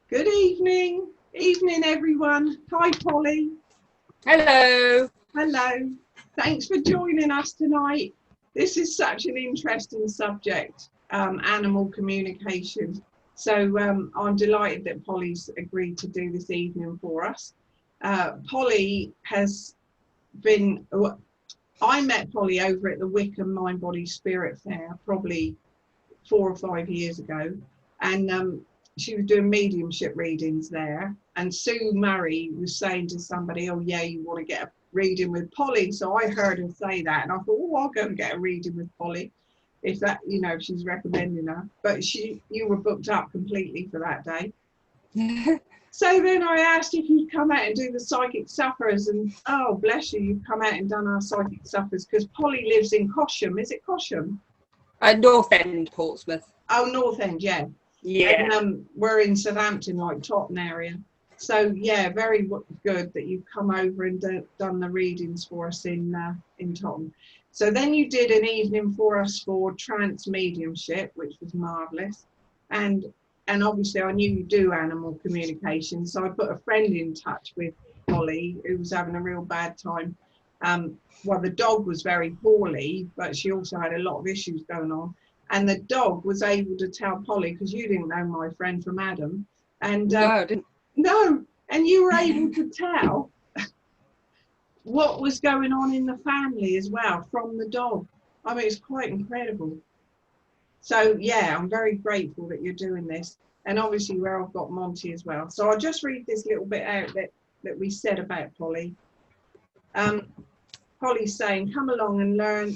Good evening. Evening, everyone. Hi, Polly. Hello. Hello. Thanks for joining us tonight. This is such an interesting subject, animal communication. So I'm delighted that Polly's agreed to do this evening for us. Polly has been, I met Polly over at the Wickham Mind Body Spirit Fair probably 4 or 5 years ago. And she was doing mediumship readings there, and Sue Murray was saying to somebody, oh yeah, you want to get a reading with Polly. So I heard her say that, and I thought, oh, I'll go and get a reading with Polly if that, if she's recommending her. But you were booked up completely for that day. So then I asked if you'd come out and do the psychic suppers, and oh bless you, you've come out and done our psychic suppers, because Polly lives in Cosham. Is it Cosham? North End, Portsmouth. Oh, North End, yeah. Yeah. And we're in Southampton, like Totton area. So yeah, very good that you've come over and done the readings for us in Totton. So then you did an evening for us for trance mediumship, which was marvellous. And obviously I knew you do animal communication, so I put a friend in touch with Polly who was having a real bad time. Well, the dog was very poorly, but she also had a lot of issues going on. And the dog was able to tell Polly, because you didn't know my friend from Adam. And No, I didn't. no, and you were able to tell what was going on in the family as well from the dog. I mean, it's quite incredible. So yeah, I'm very grateful that you're doing this. And obviously where I've got Monty as well. So I'll just read this little bit out that we said about Polly. Polly's saying, come along and learn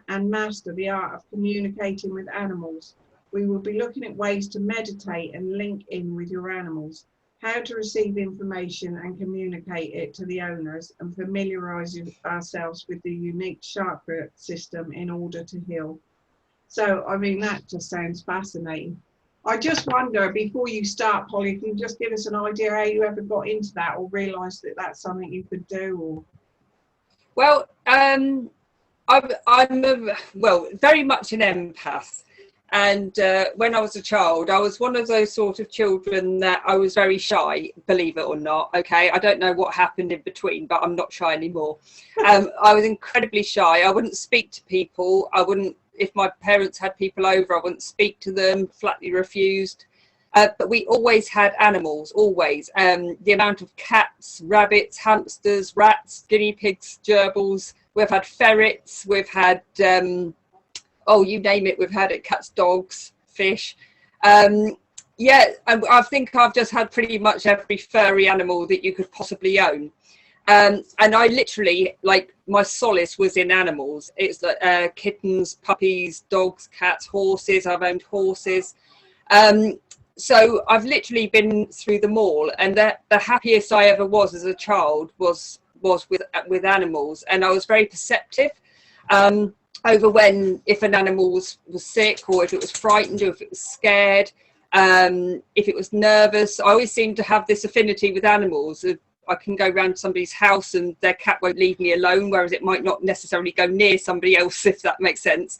and master the art of communicating with animals. We will be looking at ways to meditate and link in with your animals, how to receive information and communicate it to the owners, and familiarise ourselves with the unique chakra system in order to heal. So, I mean, that just sounds fascinating. I just wonder, before you start, Polly, if you just give us an idea how you ever got into that or realised that that's something you could do, or... Well, I'm very much an empath. And when I was a child, I was one of those sort of children that I was very shy, believe it or not. Okay, I don't know what happened in between, but I'm not shy anymore. I was incredibly shy. I wouldn't speak to people. If my parents had people over, I wouldn't speak to them, flatly refused. But we always had animals, always. The amount of cats, rabbits, hamsters, rats, guinea pigs, gerbils. We've had ferrets, we've had, you name it, we've had it, cats, dogs, fish. Yeah, I think I've just had pretty much every furry animal that you could possibly own. And I literally, like, my solace was in animals. It's like kittens, puppies, dogs, cats, horses. I've owned horses. So I've literally been through them all, and the happiest I ever was as a child was with animals, and I was very perceptive over if an animal was sick, or if it was frightened, or if it was scared, if it was nervous. I always seemed to have this affinity with animals. I can go around somebody's house and their cat won't leave me alone, whereas it might not necessarily go near somebody else, if that makes sense.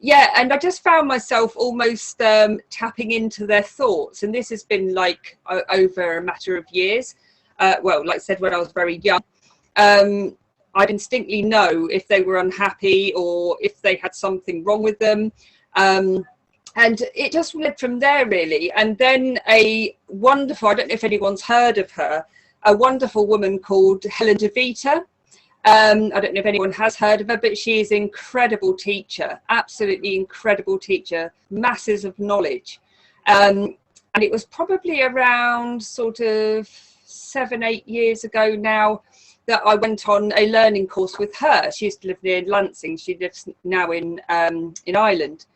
Yeah, and I just found myself almost tapping into their thoughts. And this has been like over a matter of years. Like I said, when I was very young, I'd instinctively know if they were unhappy or if they had something wrong with them. And it just went from there, really. And then I don't know if anyone's heard of her, a wonderful woman called Helen DeVita. I don't know if anyone has heard of her, but she is an incredible teacher, absolutely incredible teacher, masses of knowledge. And it was probably around sort of 7-8 years ago now that I went on a learning course with her. She used to live near Lancing. She lives now in Ireland.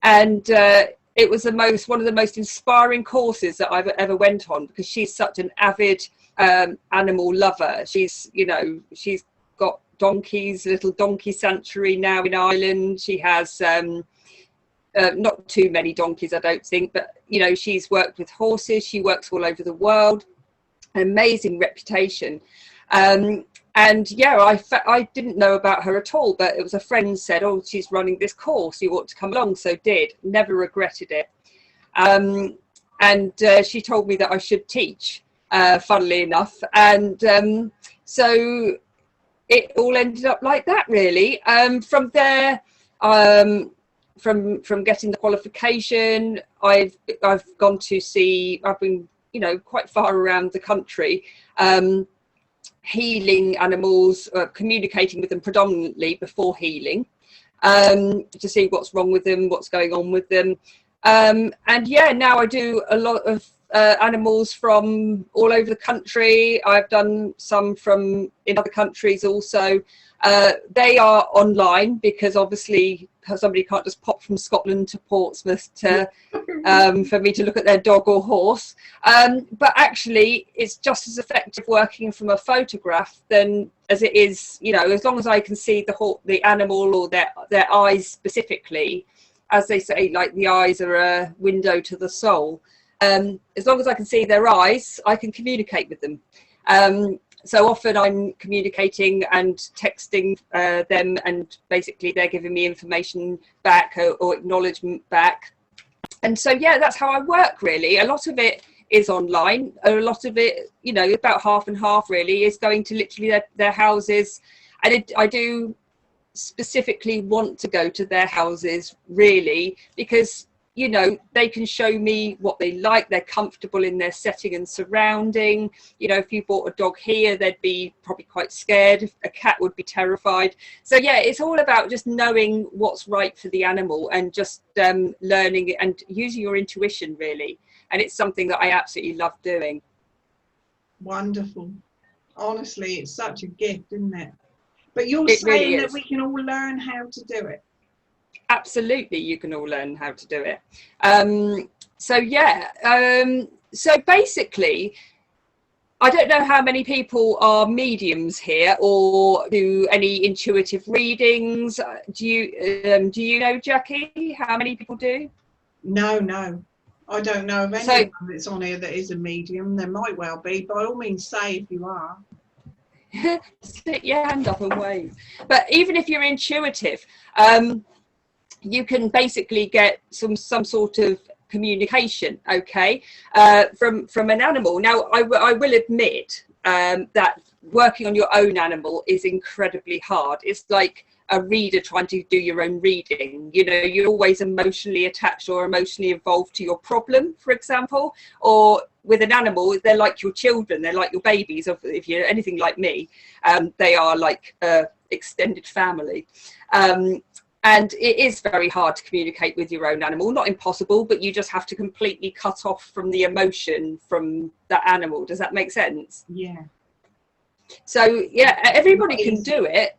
And it was one of the most inspiring courses that I've ever went on, because she's such an avid animal lover. She's got donkeys, little donkey sanctuary now in Ireland. She has not too many donkeys, I don't think, but she's worked with horses. She works all over the world. An amazing reputation. And yeah, I didn't know about her at all, but it was a friend said, oh, she's running this course, you ought to come along. So did, never regretted it. and she told me that I should teach, funnily enough. And so it all ended up like that, really. From there, from getting the qualification, I've gone to see, I've been, you know, quite far around the country, healing animals, communicating with them predominantly before healing, to see what's wrong with them, what's going on with them. And yeah, now I do a lot of animals from all over the country. I've done some from in other countries also. They are online, because obviously somebody can't just pop from Scotland to Portsmouth to for me to look at their dog or horse. But actually, it's just as effective working from a photograph than as it is, you know, as long as I can see the animal or their eyes specifically, as they say, like the eyes are a window to the soul. As long as I can see their eyes, I can communicate with them. So often I'm communicating and texting them, and basically they're giving me information back or acknowledgement back. And so, yeah, that's how I work, really. A lot of it is online. A lot of it, you know, about half and half really, is going to literally their houses. And I do specifically want to go to their houses, really, because, you know, they can show me what they like. They're comfortable in their setting and surrounding. You know, if you bought a dog here, they'd be probably quite scared. A cat would be terrified. So yeah, it's all about just knowing what's right for the animal, and just learning and using your intuition, really. And it's something that I absolutely love doing. Wonderful. Honestly, it's such a gift, isn't it? But you're It saying really that is. we can all learn how to do it. Absolutely, you can all learn how to do it. So yeah, so basically, I don't know how many people are mediums here or do any intuitive readings. Do you know, Jackie, how many people do? No, I don't know of anyone that's on here that is a medium. There might well be. By all means, say if you are. Stick your hand up and wave. But even if you're intuitive, you can basically get some sort of communication, okay, from an animal. Now, I will admit that working on your own animal is incredibly hard. It's like a reader trying to do your own reading. You know, you're always emotionally attached or emotionally involved to your problem, for example. Or with an animal, they're like your children, they're like your babies. If you're anything like me, they are like extended family. And it is very hard to communicate with your own animal. Not impossible, but you just have to completely cut off from the emotion from that animal. Does that make sense? Yeah. So yeah, everybody can do it.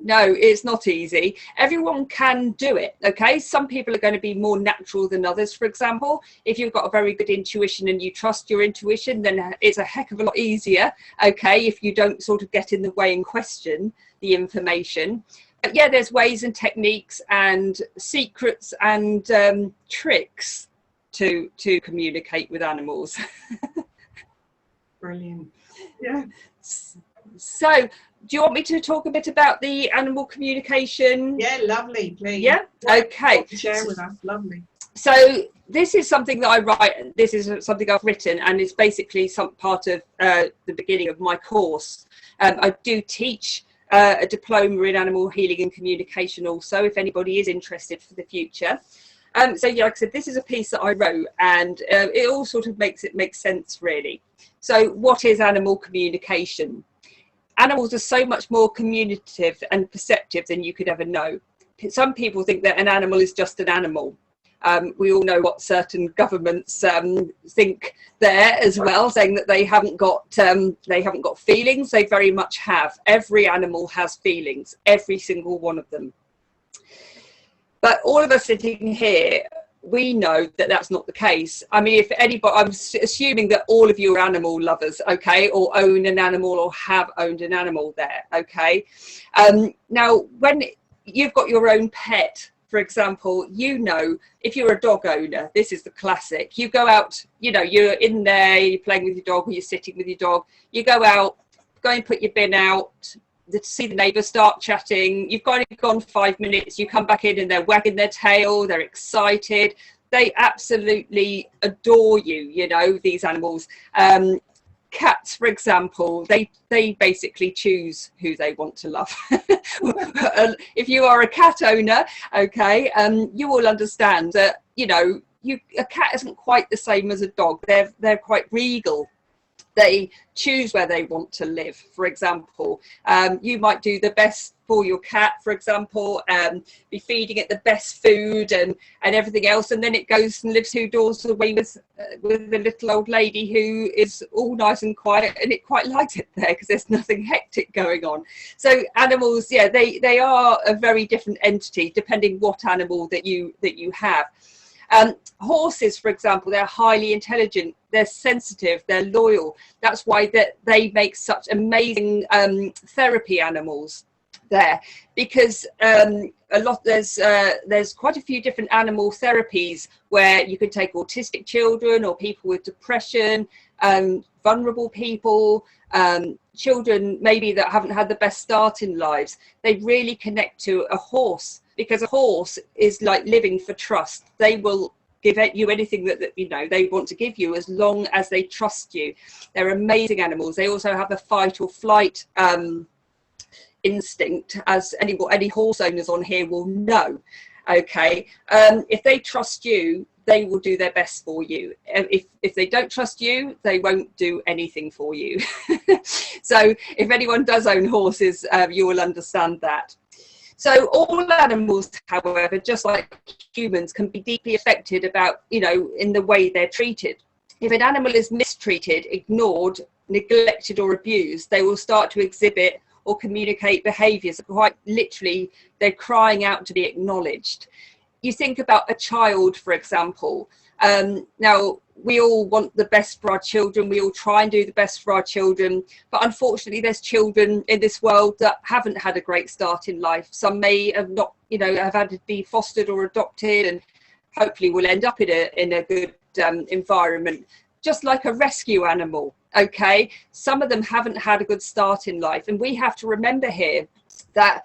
No, it's not easy. Everyone can do it, okay? Some people are going to be more natural than others. For example, if you've got a very good intuition and you trust your intuition, then it's a heck of a lot easier, okay, if you don't sort of get in the way and question the information. But yeah, there's ways and techniques and secrets and tricks to communicate with animals. Brilliant. Yeah. So, do you want me to talk a bit about the animal communication? Yeah, lovely, please. Yeah, okay. Share with us, lovely. So this is something that I write, this is something I've written, and it's basically some part of the beginning of my course. I do teach a diploma in animal healing and communication also, if anybody is interested for the future. So yeah, like I said, this is a piece that I wrote, and it all sort of makes sense, really. So what is animal communication? Animals are so much more communicative and perceptive than you could ever know. Some people think that an animal is just an animal. We all know what certain governments think there as well, saying that they haven't got feelings. They very much have. Every animal has feelings, every single one of them. But all of us sitting here, we know that that's not the case. I mean, if anybody, I'm assuming that all of you are animal lovers, okay, or own an animal or have owned an animal there, okay. Now, when you've got your own pet, for example, you know, if you're a dog owner, this is the classic. You go out, you know, you're in there, you're playing with your dog, or you're sitting with your dog. You go out, go and put your bin out, see the neighbours, start chatting. You've gone 5 minutes, you come back in and they're wagging their tail, they're excited. they absolutely adore you, you know, these animals. Cats, for example, they basically choose who they want to love. If you are a cat owner, okay, you will understand that, you know, a cat isn't quite the same as a dog. They're quite regal. They choose where they want to live. For example, you might do the best for your cat, for example, be feeding it the best food and everything else, and then it goes and lives 2 doors away with the little old lady who is all nice and quiet, and it quite likes it there because there's nothing hectic going on. So animals, yeah, they are a very different entity depending what animal that you have. Horses, for example, they're highly intelligent, they're sensitive, they're loyal. That's why they make such amazing therapy animals there, because there's quite a few different animal therapies where you can take autistic children or people with depression, vulnerable people, children maybe that haven't had the best start in lives. They really connect to a horse, because a horse is like living for trust. They will give you anything that you know they want to give you, as long as they trust you. They're amazing animals. They also have a fight or flight instinct, as any horse owners on here will know. Okay, if they trust you, they will do their best for you. If they don't trust you, they won't do anything for you. So if anyone does own horses, you will understand that. So all animals, however, just like humans, can be deeply affected about, you know, in the way they're treated. If an animal is mistreated, ignored, neglected or abused, they will start to exhibit or communicate behaviours. Quite literally, they're crying out to be acknowledged. You think about a child, for example. Now, we all want the best for our children. We all try and do the best for our children. But unfortunately, there's children in this world that haven't had a great start in life. Some may have not, you know, have had to be fostered or adopted, and hopefully will end up in a good environment. Just like a rescue animal, okay? Some of them haven't had a good start in life. And we have to remember here that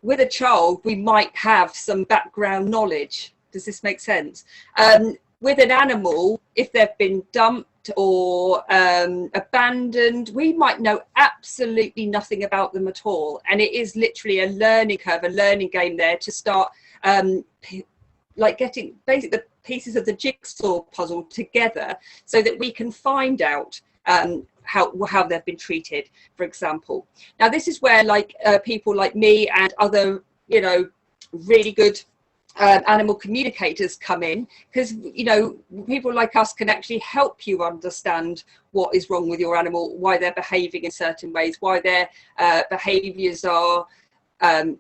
with a child, we might have some background knowledge. Does this make sense? With an animal, if they've been dumped or abandoned, we might know absolutely nothing about them at all. And it is literally a learning curve, a learning game there to start like getting basically the pieces of the jigsaw puzzle together so that we can find out how they've been treated, for example. Now, this is where like people like me and other, you know, really good animal communicators come in, because, you know, people like us can actually help you understand what is wrong with your animal, why they're behaving in certain ways, why their behaviors are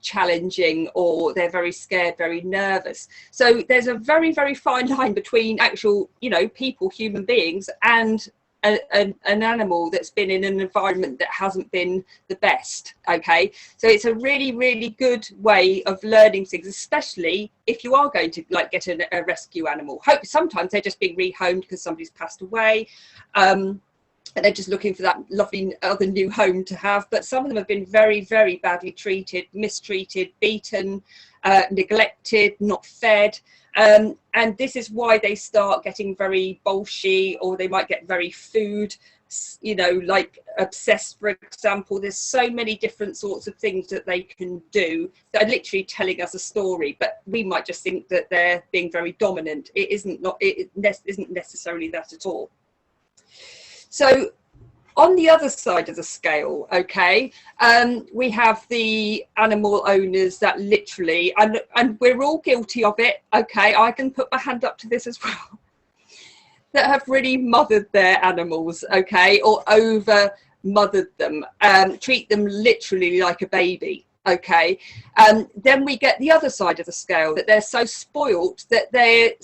challenging, or they're very scared, very nervous. So there's a very, very fine line between actual, you know, people, human beings, and an animal that's been in an environment that hasn't been the best. Okay, so it's a really, really good way of learning things, especially if you are going to like get a rescue animal. Sometimes they're just being rehomed because somebody's passed away, and they're just looking for that lovely other new home to have. But some of them have been very, very badly treated, mistreated, beaten, neglected, not fed. And this is why they start getting very bolshy, or they might get very food, you know, like obsessed, for example. There's so many different sorts of things that they can do that are literally telling us a story, but we might just think that they're being very dominant. It isn't necessarily that at all. So on the other side of the scale, okay, we have the animal owners that literally, and we're all guilty of it, okay, I can put my hand up to this as well, that have really mothered their animals, okay, or over mothered them, treat them literally like a baby. Okay, then we get the other side of the scale, that they're so spoilt that they're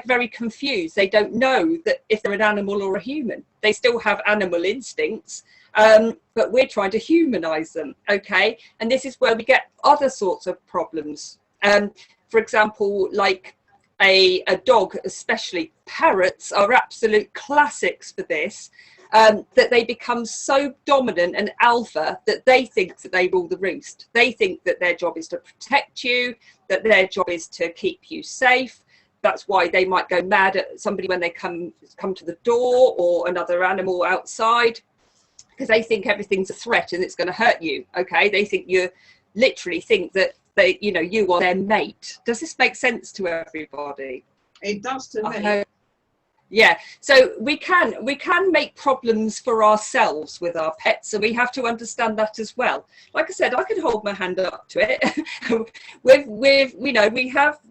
very confused. They don't know that if they're an animal or a human. They still have animal instincts, but we're trying to humanize them. Okay, and this is where we get other sorts of problems. For example, like a dog, especially parrots, are absolute classics for this. That they become so dominant and alpha that they think that they rule the roost. They think that their job is to protect you, that their job is to keep you safe, that's why they might go mad at somebody when they come to the door, or another animal outside, because they think everything's a threat and it's going to hurt you. Okay, they think you literally think that they, you know, you are their mate. Does this make sense to everybody? It does to me. Yeah, so we can make problems for ourselves with our pets, and we have to understand that as well. Like I said, I could hold my hand up to it. with you know,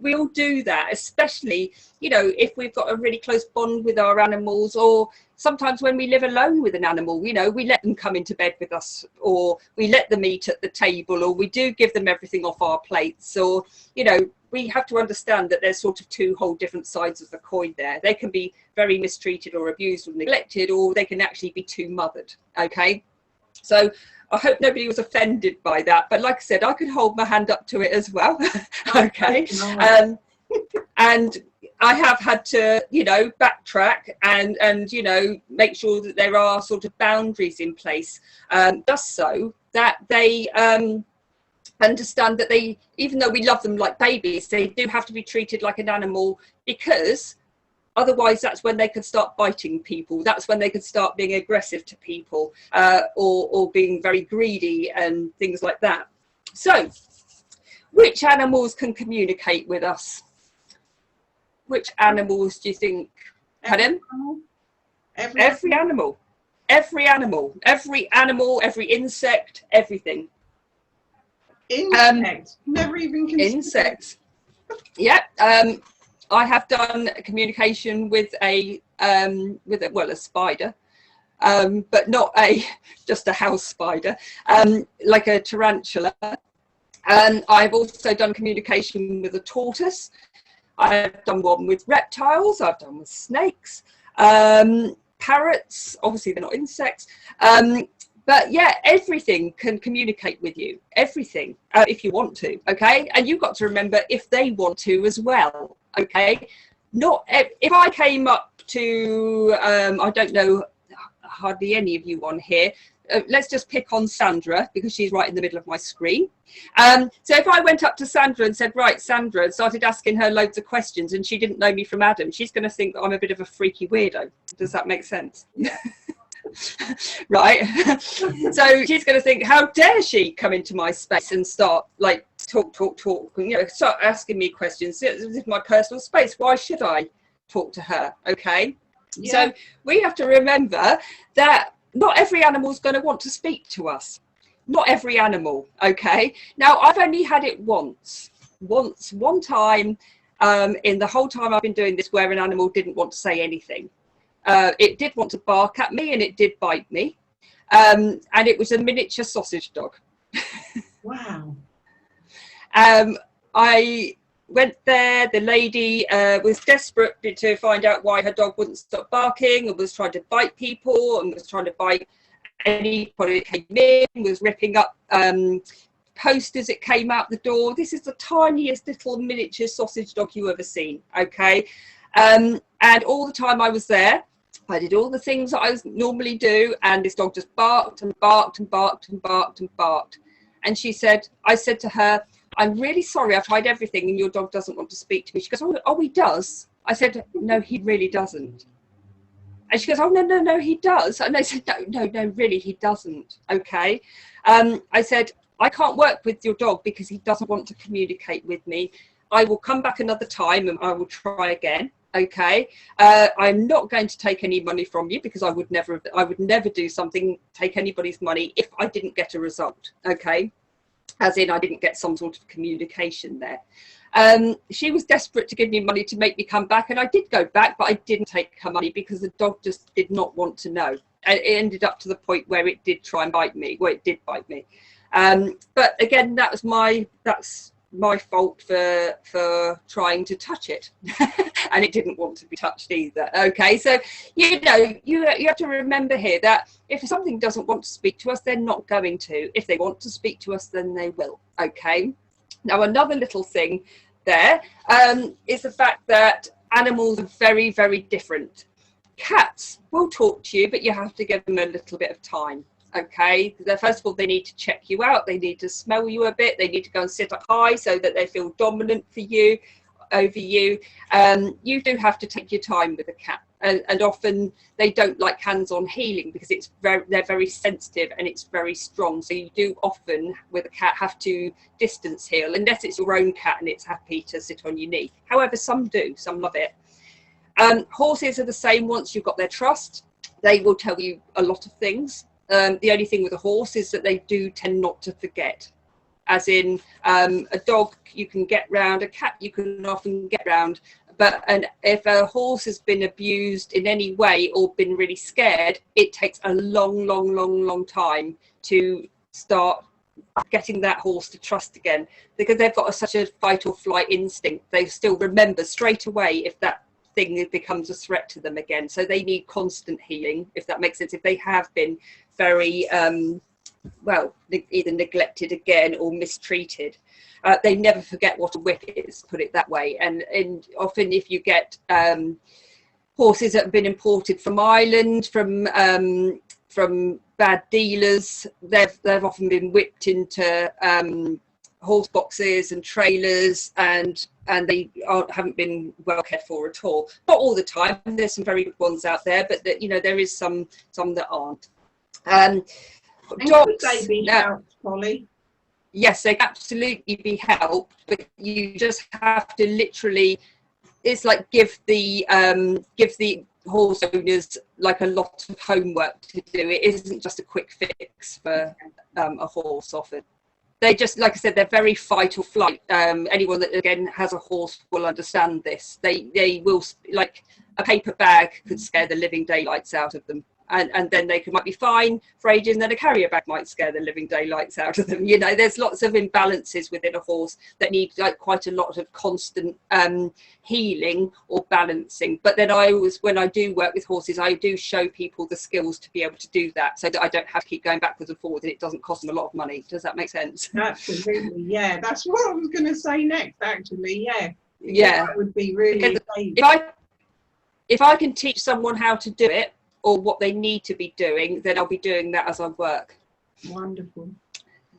we all do that, especially, you know, if we've got a really close bond with our animals, or sometimes when we live alone with an animal, you know, we let them come into bed with us, or we let them eat at the table, or we do give them everything off our plates, or, you know, we have to understand that there's sort of two whole different sides of the coin there. They can be very mistreated or abused or neglected, or they can actually be too mothered. Okay, so I hope nobody was offended by that, but like I said, I could hold my hand up to it as well. Okay. And I have had to, you know, backtrack and you know, make sure that there are sort of boundaries in place, just so that they understand that they, even though we love them like babies, they do have to be treated like an animal, because otherwise that's when they could start biting people. That's when they could start being aggressive to people, or being very greedy and things like that. So, which animals can communicate with us? Which animals do you think? Pardon? Every animal, every insect, everything. Insect. Never even considered. Insects. Yeah. I have done communication with a spider, but not just a house spider, like a tarantula. And I've also done communication with a tortoise. I've done one with reptiles. I've done with snakes, parrots. Obviously, they're not insects. But yeah, everything can communicate with you. Everything, if you want to. Okay, and you've got to remember if they want to as well. Okay, not if I came up to I don't know, hardly any of you on here. Let's just pick on Sandra, because she's right in the middle of my screen. So if I went up to Sandra and said, right, Sandra, and started asking her loads of questions, and she didn't know me from Adam, she's going to think that I'm a bit of a freaky weirdo. Does that make sense? Yeah. Right. So she's going to think, how dare she come into my space and start like talk, and, you know, start asking me questions. This is my personal space. Why should I talk to her? Okay. Yeah. So we have to remember that not every animal is going to want to speak to us. Not every animal. Okay. Now, I've only had it one time in the whole time I've been doing this, where an animal didn't want to say anything. It did want to bark at me, and it did bite me. And it was a miniature sausage dog. Wow. I went there. The lady was desperate to find out why her dog wouldn't stop barking, and was trying to bite people, and was trying to bite anybody that came in, was ripping up posters that came out the door. This is the tiniest little miniature sausage dog you ever seen. Okay. And all the time I was there, I did all the things that I normally do, and this dog just barked and barked and barked and barked and barked. And I said to her, I'm really sorry, I've tried everything and your dog doesn't want to speak to me. She goes, oh, he does. I said, no, he really doesn't. And she goes, oh, no, he does. And I said, no, really, he doesn't. Okay. I said, I can't work with your dog because he doesn't want to communicate with me. I will come back another time and I will try again. Okay. I'm not going to take any money from you, because I would never do something, take anybody's money, if I didn't get a result. Okay. As in, I didn't get some sort of communication there. She was desperate to give me money to make me come back, and I did go back, but I didn't take her money because the dog just did not want to know. And it ended up to the point where it did try and bite me. Well, it did bite me. But again, that's my fault for trying to touch it. And it didn't want to be touched either. Okay, so you know, you have to remember here that if something doesn't want to speak to us, they're not going to. If they want to speak to us, then they will. Okay. Now, another little thing there is the fact that animals are very, very different. Cats will talk to you, but you have to give them a little bit of time. Okay, first of all, they need to check you out. They need to smell you a bit. They need to go and sit up high so that they feel dominant for you. over you. You do have to take your time with a cat, and often they don't like hands-on healing because they're very sensitive and it's very strong. So you do often with a cat have to distance heal, unless it's your own cat and it's happy to sit on your knee. However, some do, some love it. Horses are the same. Once you've got their trust, they will tell you a lot of things. The only thing with a horse is that they do tend not to forget. As in, a dog you can get round, a cat you can often get round, and if a horse has been abused in any way or been really scared, it takes a long time to start getting that horse to trust again, because they've got such a fight or flight instinct. They still remember straight away if that thing becomes a threat to them again. So they need constant healing, if that makes sense. If they have been very either neglected again or mistreated, they never forget what a whip is, put it that way. And often if you get horses that have been imported from Ireland, from bad dealers, they've often been whipped into horse boxes and trailers, and they haven't been well cared for at all. Not all the time. There's some very good ones out there, but there is some that aren't. Could they be helped, Polly? Yes, they can absolutely be helped, but you just have to literally, it's like give the horse owners like a lot of homework to do. It isn't just a quick fix for a horse often. They just, like I said, they're very fight or flight. Anyone that again has a horse will understand this. They will, like a paper bag could scare the living daylights out of them. And then they might be fine for ages, and then a carrier bag might scare the living daylights out of them. There's lots of imbalances within a horse that need like quite a lot of constant healing or balancing. But then when I do work with horses, I do show people the skills to be able to do that, so that I don't have to keep going backwards and forwards, and it doesn't cost them a lot of money. Does that make sense? Absolutely, yeah. That's what I was going to say next, actually. Yeah. That would be really. If I can teach someone how to do it, or what they need to be doing, then I'll be doing that as I work. Wonderful.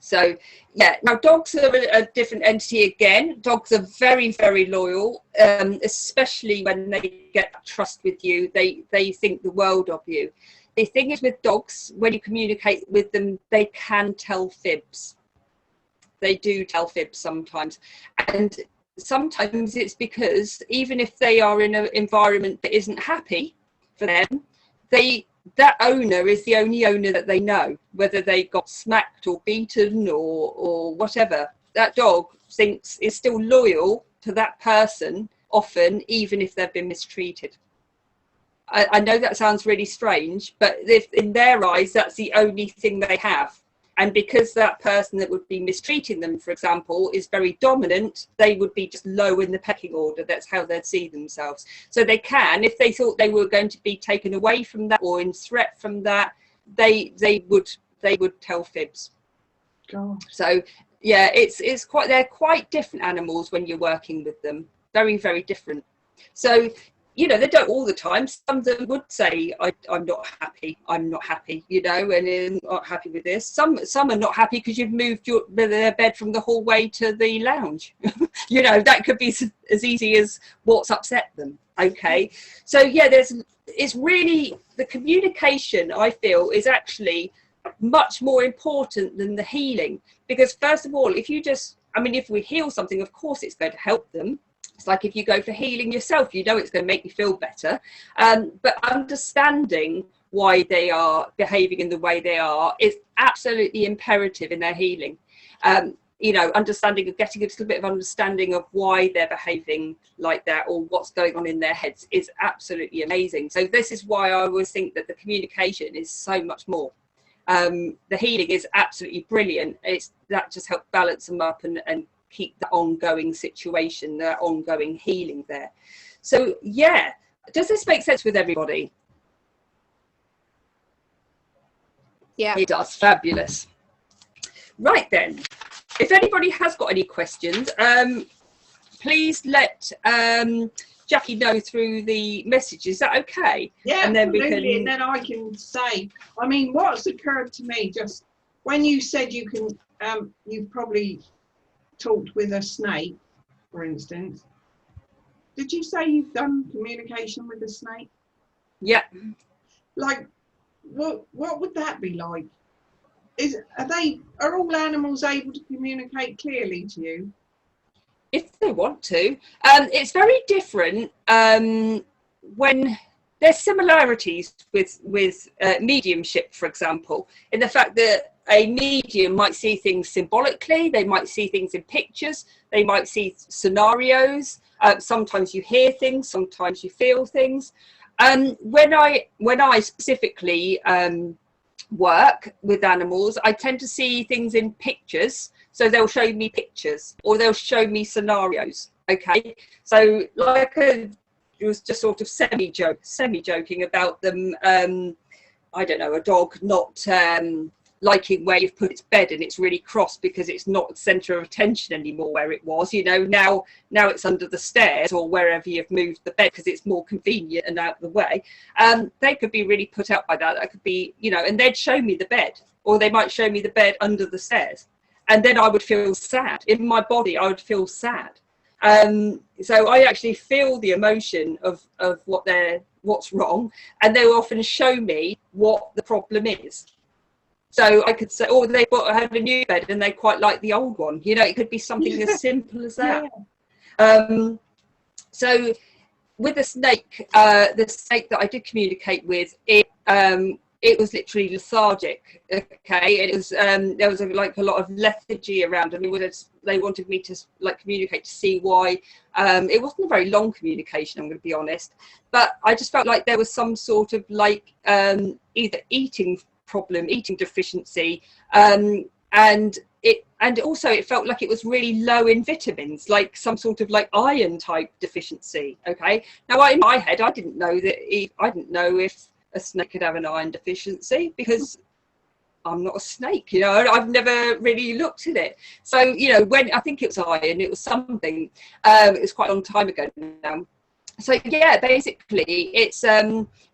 So, yeah. Now, dogs are a different entity again. Dogs are very, very loyal, especially when they get trust with you. They think the world of you. The thing is with dogs, when you communicate with them, they can tell fibs. They do tell fibs sometimes. And sometimes it's because even if they are in an environment that isn't happy for them, that owner is the only owner that they know, whether they got smacked or beaten or whatever. That dog is still loyal to that person often, even if they've been mistreated. I know that sounds really strange, but if in their eyes that's the only thing they have. And because that person that would be mistreating them, for example, is very dominant, they would be just low in the pecking order. That's how they'd see themselves. So they can, if they thought they were going to be taken away from that or in threat from that, they would tell fibs. God. So yeah, they're quite different animals when you're working with them. Very, very different. So they don't all the time. Some of them would say, I'm not happy, and I'm not happy with this. Some are not happy because you've moved their bed from the hallway to the lounge. That could be as easy as what's upset them. Okay. So yeah, it's really, the communication, I feel, is actually much more important than the healing. Because first of all, if we heal something, of course it's going to help them. It's like if you go for healing yourself, it's going to make you feel better. But understanding why they are behaving in the way they are is absolutely imperative in their healing. Getting a little bit of understanding of why they're behaving like that or what's going on in their heads is absolutely amazing. So this is why I always think that the communication is so much more. The healing is absolutely brilliant. That just helps balance them up and keep the ongoing situation, the ongoing healing there. So yeah, does this make sense with everybody? Yeah, it does. Fabulous. Right then, if anybody has got any questions, please let Jackie know through the message. Is that okay? Yeah, and then absolutely. And then I can say, what's occurred to me just when you said you can, you've probably talked with a snake, for instance. did you say you've done communication with a snake? Yeah. Like, what would that be like? Are all animals able to communicate clearly to you? If they want to. It's very different when there's similarities with mediumship, for example, in the fact that a medium might see things symbolically, they might see things in pictures, they might see scenarios, sometimes you hear things, sometimes you feel things. When I specifically work with animals, I tend to see things in pictures. So they'll show me pictures or they'll show me scenarios. Okay, so like it was just sort of semi-joking about them. I don't know, a dog not liking where you've put its bed and it's really cross because it's not the centre of attention anymore where it was. You know, now it's under the stairs or wherever you've moved the bed because it's more convenient and out of the way. They could be really put out by that. That could be, you know, and they'd show me the bed, or they might show me the bed under the stairs. And then I would feel sad. In my body, I would feel sad. So I actually feel the emotion of what's wrong, and they will often show me what the problem is. So I could say, oh, they had a new bed and they quite like the old one. You know, it could be something as simple as that. Yeah. So with the snake that I did communicate with, it was literally lethargic. Okay, and it was there was like a lot of lethargy around, and they wanted me to like communicate to see why. It wasn't a very long communication, I'm going to be honest, but I just felt like there was some sort of like either eating problem, eating deficiency, and also it felt like it was really low in vitamins, like some sort of like iron type deficiency. Okay, now in my head I didn't know if a snake could have an iron deficiency because I'm not a snake, you know, I've never really looked at it. So, you know, when I think it was iron, it was something, it was quite a long time ago now. So yeah, basically it's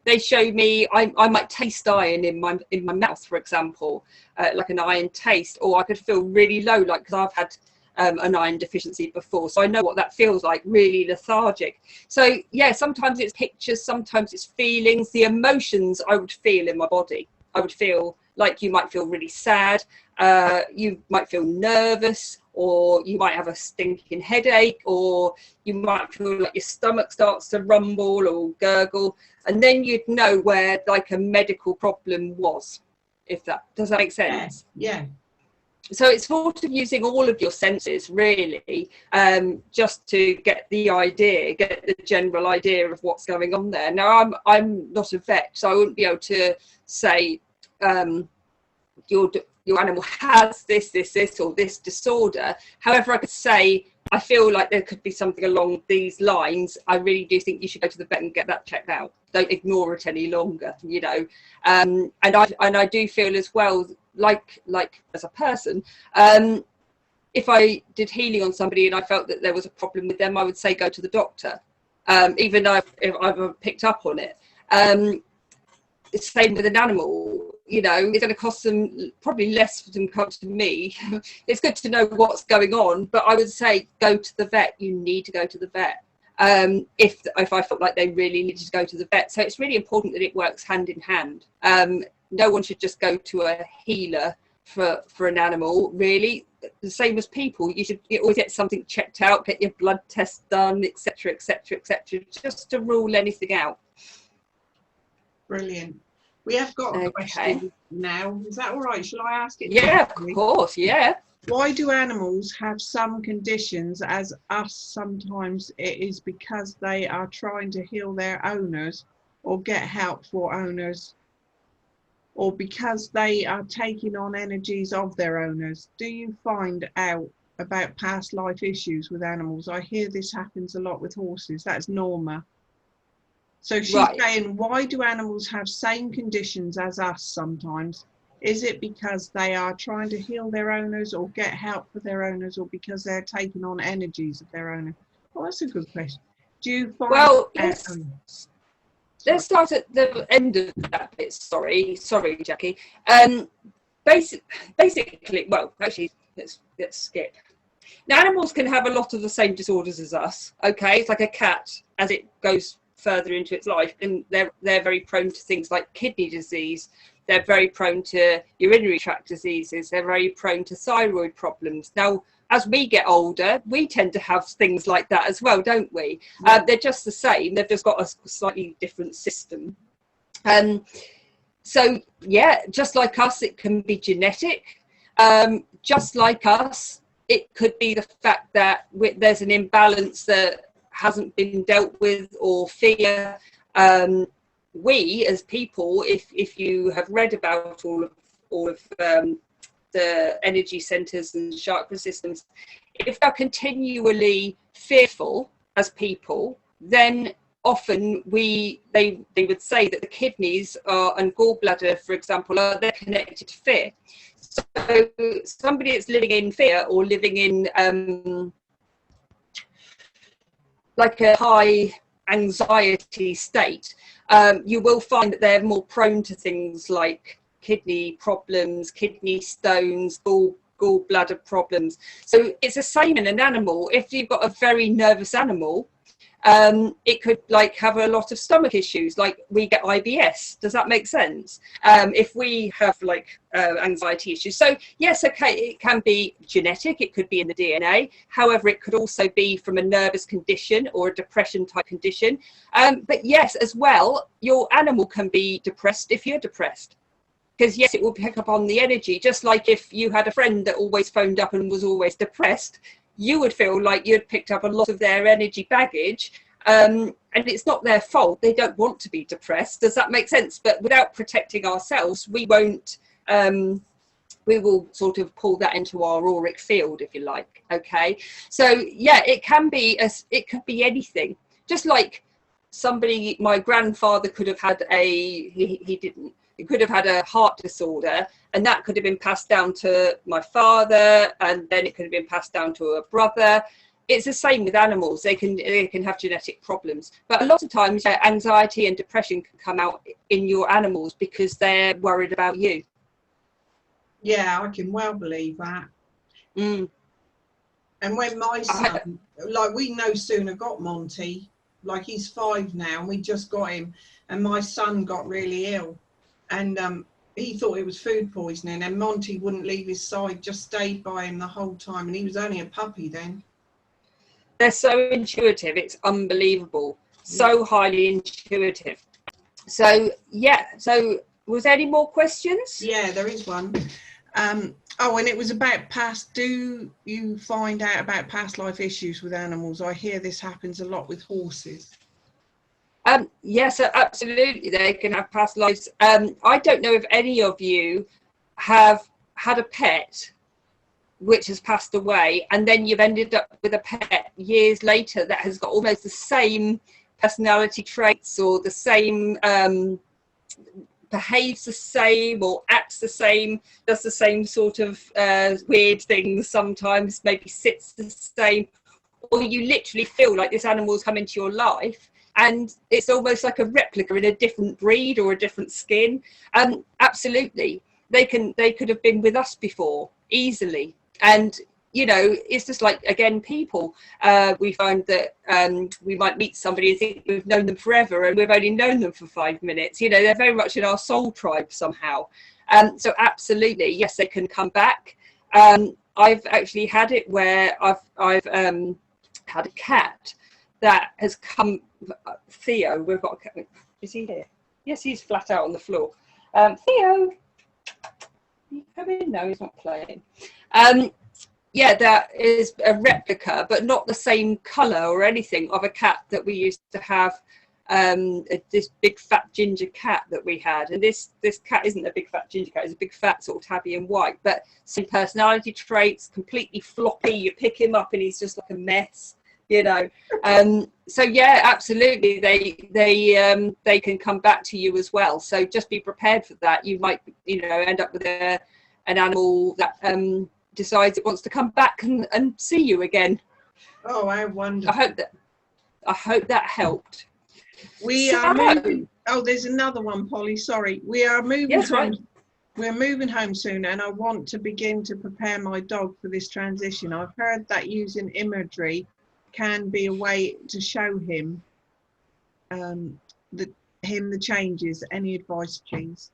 they show me I might taste iron in my mouth, for example, like an iron taste, or I could feel really low, like because I've had an iron deficiency before, so I know what that feels like, really lethargic. So yeah, sometimes it's pictures, sometimes it's feelings, the emotions I would feel in my body. I would feel like you might feel really sad, you might feel nervous, or you might have a stinking headache, or you might feel like your stomach starts to rumble or gurgle, and then you'd know where like a medical problem was, if that does that make sense. Yeah. So it's sort of using all of your senses really, just to get the general idea of what's going on there. Now I'm not a vet, so I wouldn't be able to say your animal has this or this disorder. However, I could say I feel like there could be something along these lines. I really do think you should go to the vet and get that checked out. Don't ignore it any longer, you know. And I do feel as well, like as a person, if I did healing on somebody and I felt that there was a problem with them, I would say go to the doctor, even though if I've picked up on it. It's the same with an animal, you know, it's going to cost them probably less for them to come to me. It's good to know what's going on, but I would say go to the vet. You need to go to the vet if I felt like they really needed to go to the vet. So it's really important that it works hand in hand. No one should just go to a healer for an animal, really. The same as people, you should always get something checked out, get your blood test done, etc., etc., etc., just to rule anything out. Brilliant. We have got a question now. Is that all right? Shall I ask it? Yeah, of course. Yeah. Why do animals have some conditions as us? Sometimes it is because they are trying to heal their owners or get help for owners, or because they are taking on energies of their owners. Do you find out about past life issues with animals? I hear this happens a lot with horses. That's Norma. So she's saying, why do animals have same conditions as us sometimes? Is it because they are trying to heal their owners or get help for their owners, or because they're taking on energies of their owner? Well, that's a good question. Do you find... Well, let's start at the end of that bit. Sorry, Jackie. Basically, well, actually, let's skip. Now, animals can have a lot of the same disorders as us. Okay, it's like a cat as it goes further into its life, and they're very prone to things like kidney disease. They're very prone to urinary tract diseases. They're very prone to thyroid problems. Now, as we get older, we tend to have things like that as well, don't we? Yeah. They're just the same. They've just got a slightly different system. So, yeah, just like us, it can be genetic. Just like us, it could be the fact that there's an imbalance that hasn't been dealt with, or fear. We as people, if you have read about all of the energy centers and chakra systems, if they're continually fearful as people, then often they would say that the kidneys and gallbladder, for example, they're connected to fear. So somebody that's living in fear, or living in like a high anxiety state, you will find that they're more prone to things like kidney problems, kidney stones, gallbladder problems. So it's the same in an animal. If you've got a very nervous animal, it could like have a lot of stomach issues, like we get IBS. Does that make sense? If we have like anxiety issues. So yes, okay, it can be genetic, it could be in the DNA. However, it could also be from a nervous condition or a depression type condition. But yes, as well, your animal can be depressed if you're depressed. Because yes, it will pick up on the energy. Just like if you had a friend that always phoned up and was always depressed, you would feel like you'd picked up a lot of their energy baggage, and it's not their fault. They don't want to be depressed. Does that make sense? But without protecting ourselves, we won't. We will sort of pull that into our auric field, if you like. Okay, so yeah, it can be it could be anything. Just like somebody, my grandfather could have had he didn't. He could have had a heart disorder, and that could have been passed down to my father, and then it could have been passed down to a brother. It's the same with animals. They can have genetic problems, but a lot of times anxiety and depression can come out in your animals because they're worried about you. Yeah, I can well believe that. And when my son, like, we no sooner got Monty, like he's 5 now, and we just got him, and my son got really ill. And he thought it was food poisoning, and Monty wouldn't leave his side, just stayed by him the whole time. And he was only a puppy then. They're so intuitive. It's unbelievable. So highly intuitive. So, yeah. So was there any more questions? Yeah, there is one. Oh, and it was about past. Do you find out about past life issues with animals? I hear this happens a lot with horses. Yes, absolutely. They can have past lives. I don't know if any of you have had a pet which has passed away, and then you've ended up with a pet years later that has got almost the same personality traits, or the same, behaves the same, or acts the same, does the same sort of weird things sometimes, maybe sits the same, or you literally feel like this animal's come into your life and it's almost like a replica in a different breed or a different skin. Absolutely, they could have been with us before easily. And you know, it's just like, again, people, we find that we might meet somebody and think we've known them forever, and we've only known them for 5 minutes. You know, they're very much in our soul tribe somehow. So absolutely, yes, they can come back. I've actually had it where I've had a cat that has come. Theo, we've got a cat. Is he here? Yes, he's flat out on the floor. Theo, you come in? No, he's not playing. Yeah, that is a replica, but not the same colour or anything, of a cat that we used to have. This big fat ginger cat that we had, and this cat isn't a big fat ginger cat, it's a big fat sort of tabby and white, but some personality traits, completely floppy. You pick him up and he's just like a mess, you know. So yeah, absolutely, they can come back to you as well. So just be prepared for that. You might, you know, end up with an animal that decides it wants to come back and see you again. Oh, I wonder. I hope that helped. We are moving. Oh, there's another one, Polly. Sorry, we are moving. Yes, right. we're moving home soon and I want to begin to prepare my dog for this transition. I've heard that using imagery can be a way to show him the changes. Any advice, please?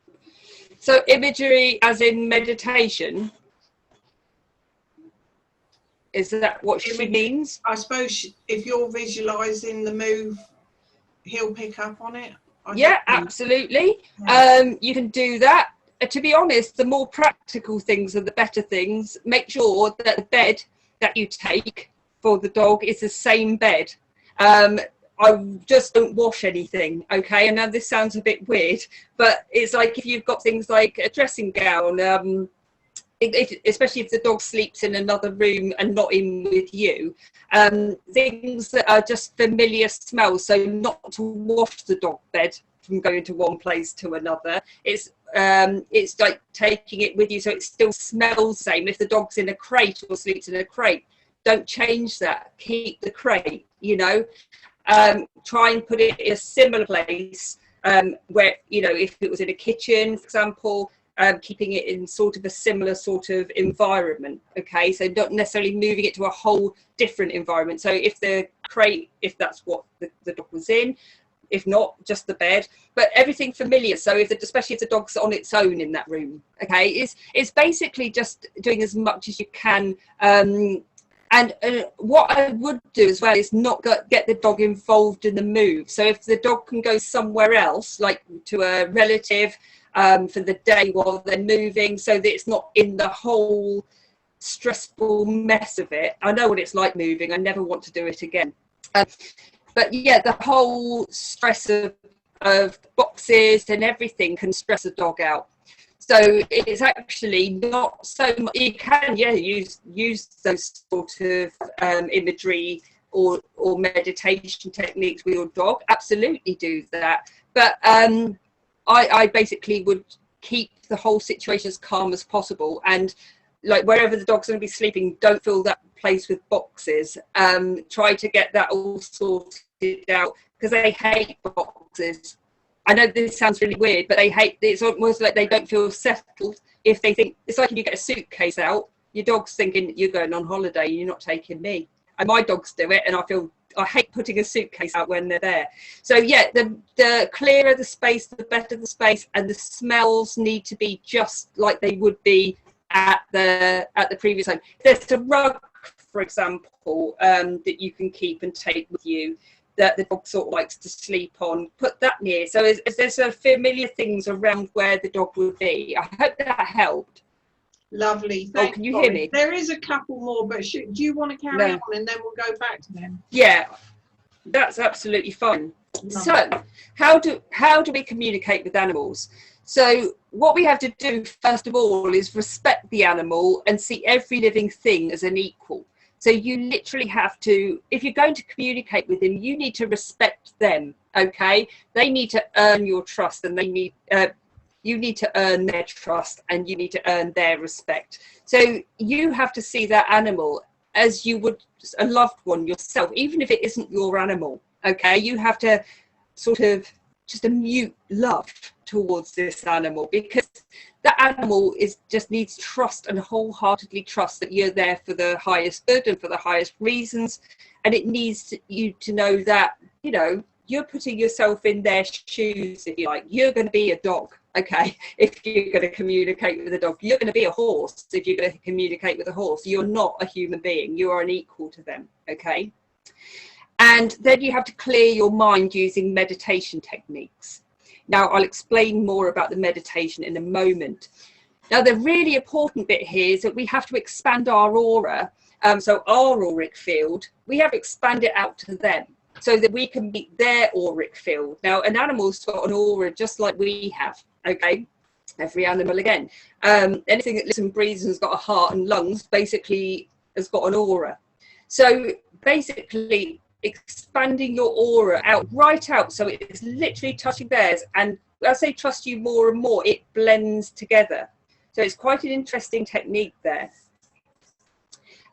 So imagery as in meditation? Is that what she means? I suppose if you're visualising the move, he'll pick up on it. Yeah, absolutely. Yeah. You can do that. To be honest, the more practical things are the better things. Make sure that the bed that you take for the dog is the same bed. I just don't wash anything, okay? I know this sounds a bit weird, but it's like if you've got things like a dressing gown, especially if the dog sleeps in another room and not in with you, things that are just familiar smells, so not to wash the dog bed from going to one place to another. It's like taking it with you so it still smells the same. If the dog's in a crate or sleeps in a crate, don't change that, keep the crate, you know. Try and put it in a similar place where, you know, if it was in a kitchen, for example, keeping it in sort of a similar sort of environment, okay? So not necessarily moving it to a whole different environment. So if the crate, if that's what the dog was in, if not, just the bed, but everything familiar. So especially if the dog's on its own in that room, okay? It's basically just doing as much as you can. And what I would do as well is not get the dog involved in the move. So if the dog can go somewhere else, like to a relative for the day while they're moving, so that it's not in the whole stressful mess of it. I know what it's like moving. I never want to do it again. But yeah, the whole stress of boxes and everything can stress a dog out. So it's actually not so much. You can, yeah, use those sort of imagery or meditation techniques with your dog. Absolutely do that. But I basically would keep the whole situation as calm as possible. And like wherever the dog's going to be sleeping, don't fill that place with boxes. Try to get that all sorted out because they hate boxes. I know this sounds really weird, but they hate, it's almost like they don't feel settled if they think, it's like if you get a suitcase out, your dog's thinking you're going on holiday, you're not taking me. And my dogs do it, and I hate putting a suitcase out when they're there. So yeah, the clearer the space, the better the space, and the smells need to be just like they would be at the previous home. There's a rug, for example, that you can keep and take with you, that the dog sort of likes to sleep on, put that near. So if there's familiar things around where the dog would be. I hope that helped. Lovely. Thanks, can you hear me? There is a couple more, but do you want to carry on and then we'll go back to them? Yeah, that's absolutely fine. Lovely. So how do we communicate with animals? So what we have to do first of all is respect the animal and see every living thing as an equal. So you literally have to, if you're going to communicate with them, you need to respect them, okay? They need to earn your trust, and you need to earn their trust, and you need to earn their respect. So you have to see that animal as you would a loved one yourself, even if it isn't your animal, okay? You have to sort of just a mute love towards this animal, because that animal just needs trust, and wholeheartedly trust that you're there for the highest good and for the highest reasons. And it needs you to know that, you know, you're putting yourself in their shoes, if you like. You're going to be a dog, okay, if you're going to communicate with a dog. You're going to be a horse if you're going to communicate with a horse. You're not a human being. You are an equal to them, okay? And then you have to clear your mind using meditation techniques. Now, I'll explain more about the meditation in a moment. Now, the really important bit here is that we have to expand our aura. So our auric field, we have to expand it out to them so that we can meet their auric field. Now, an animal's got an aura just like we have, okay? Every animal again. Anything that lives and breathes and has got a heart and lungs basically has got an aura. So basically, expanding your aura right out so it's literally touching theirs, and as they trust you more and more, it blends together. So it's quite an interesting technique there.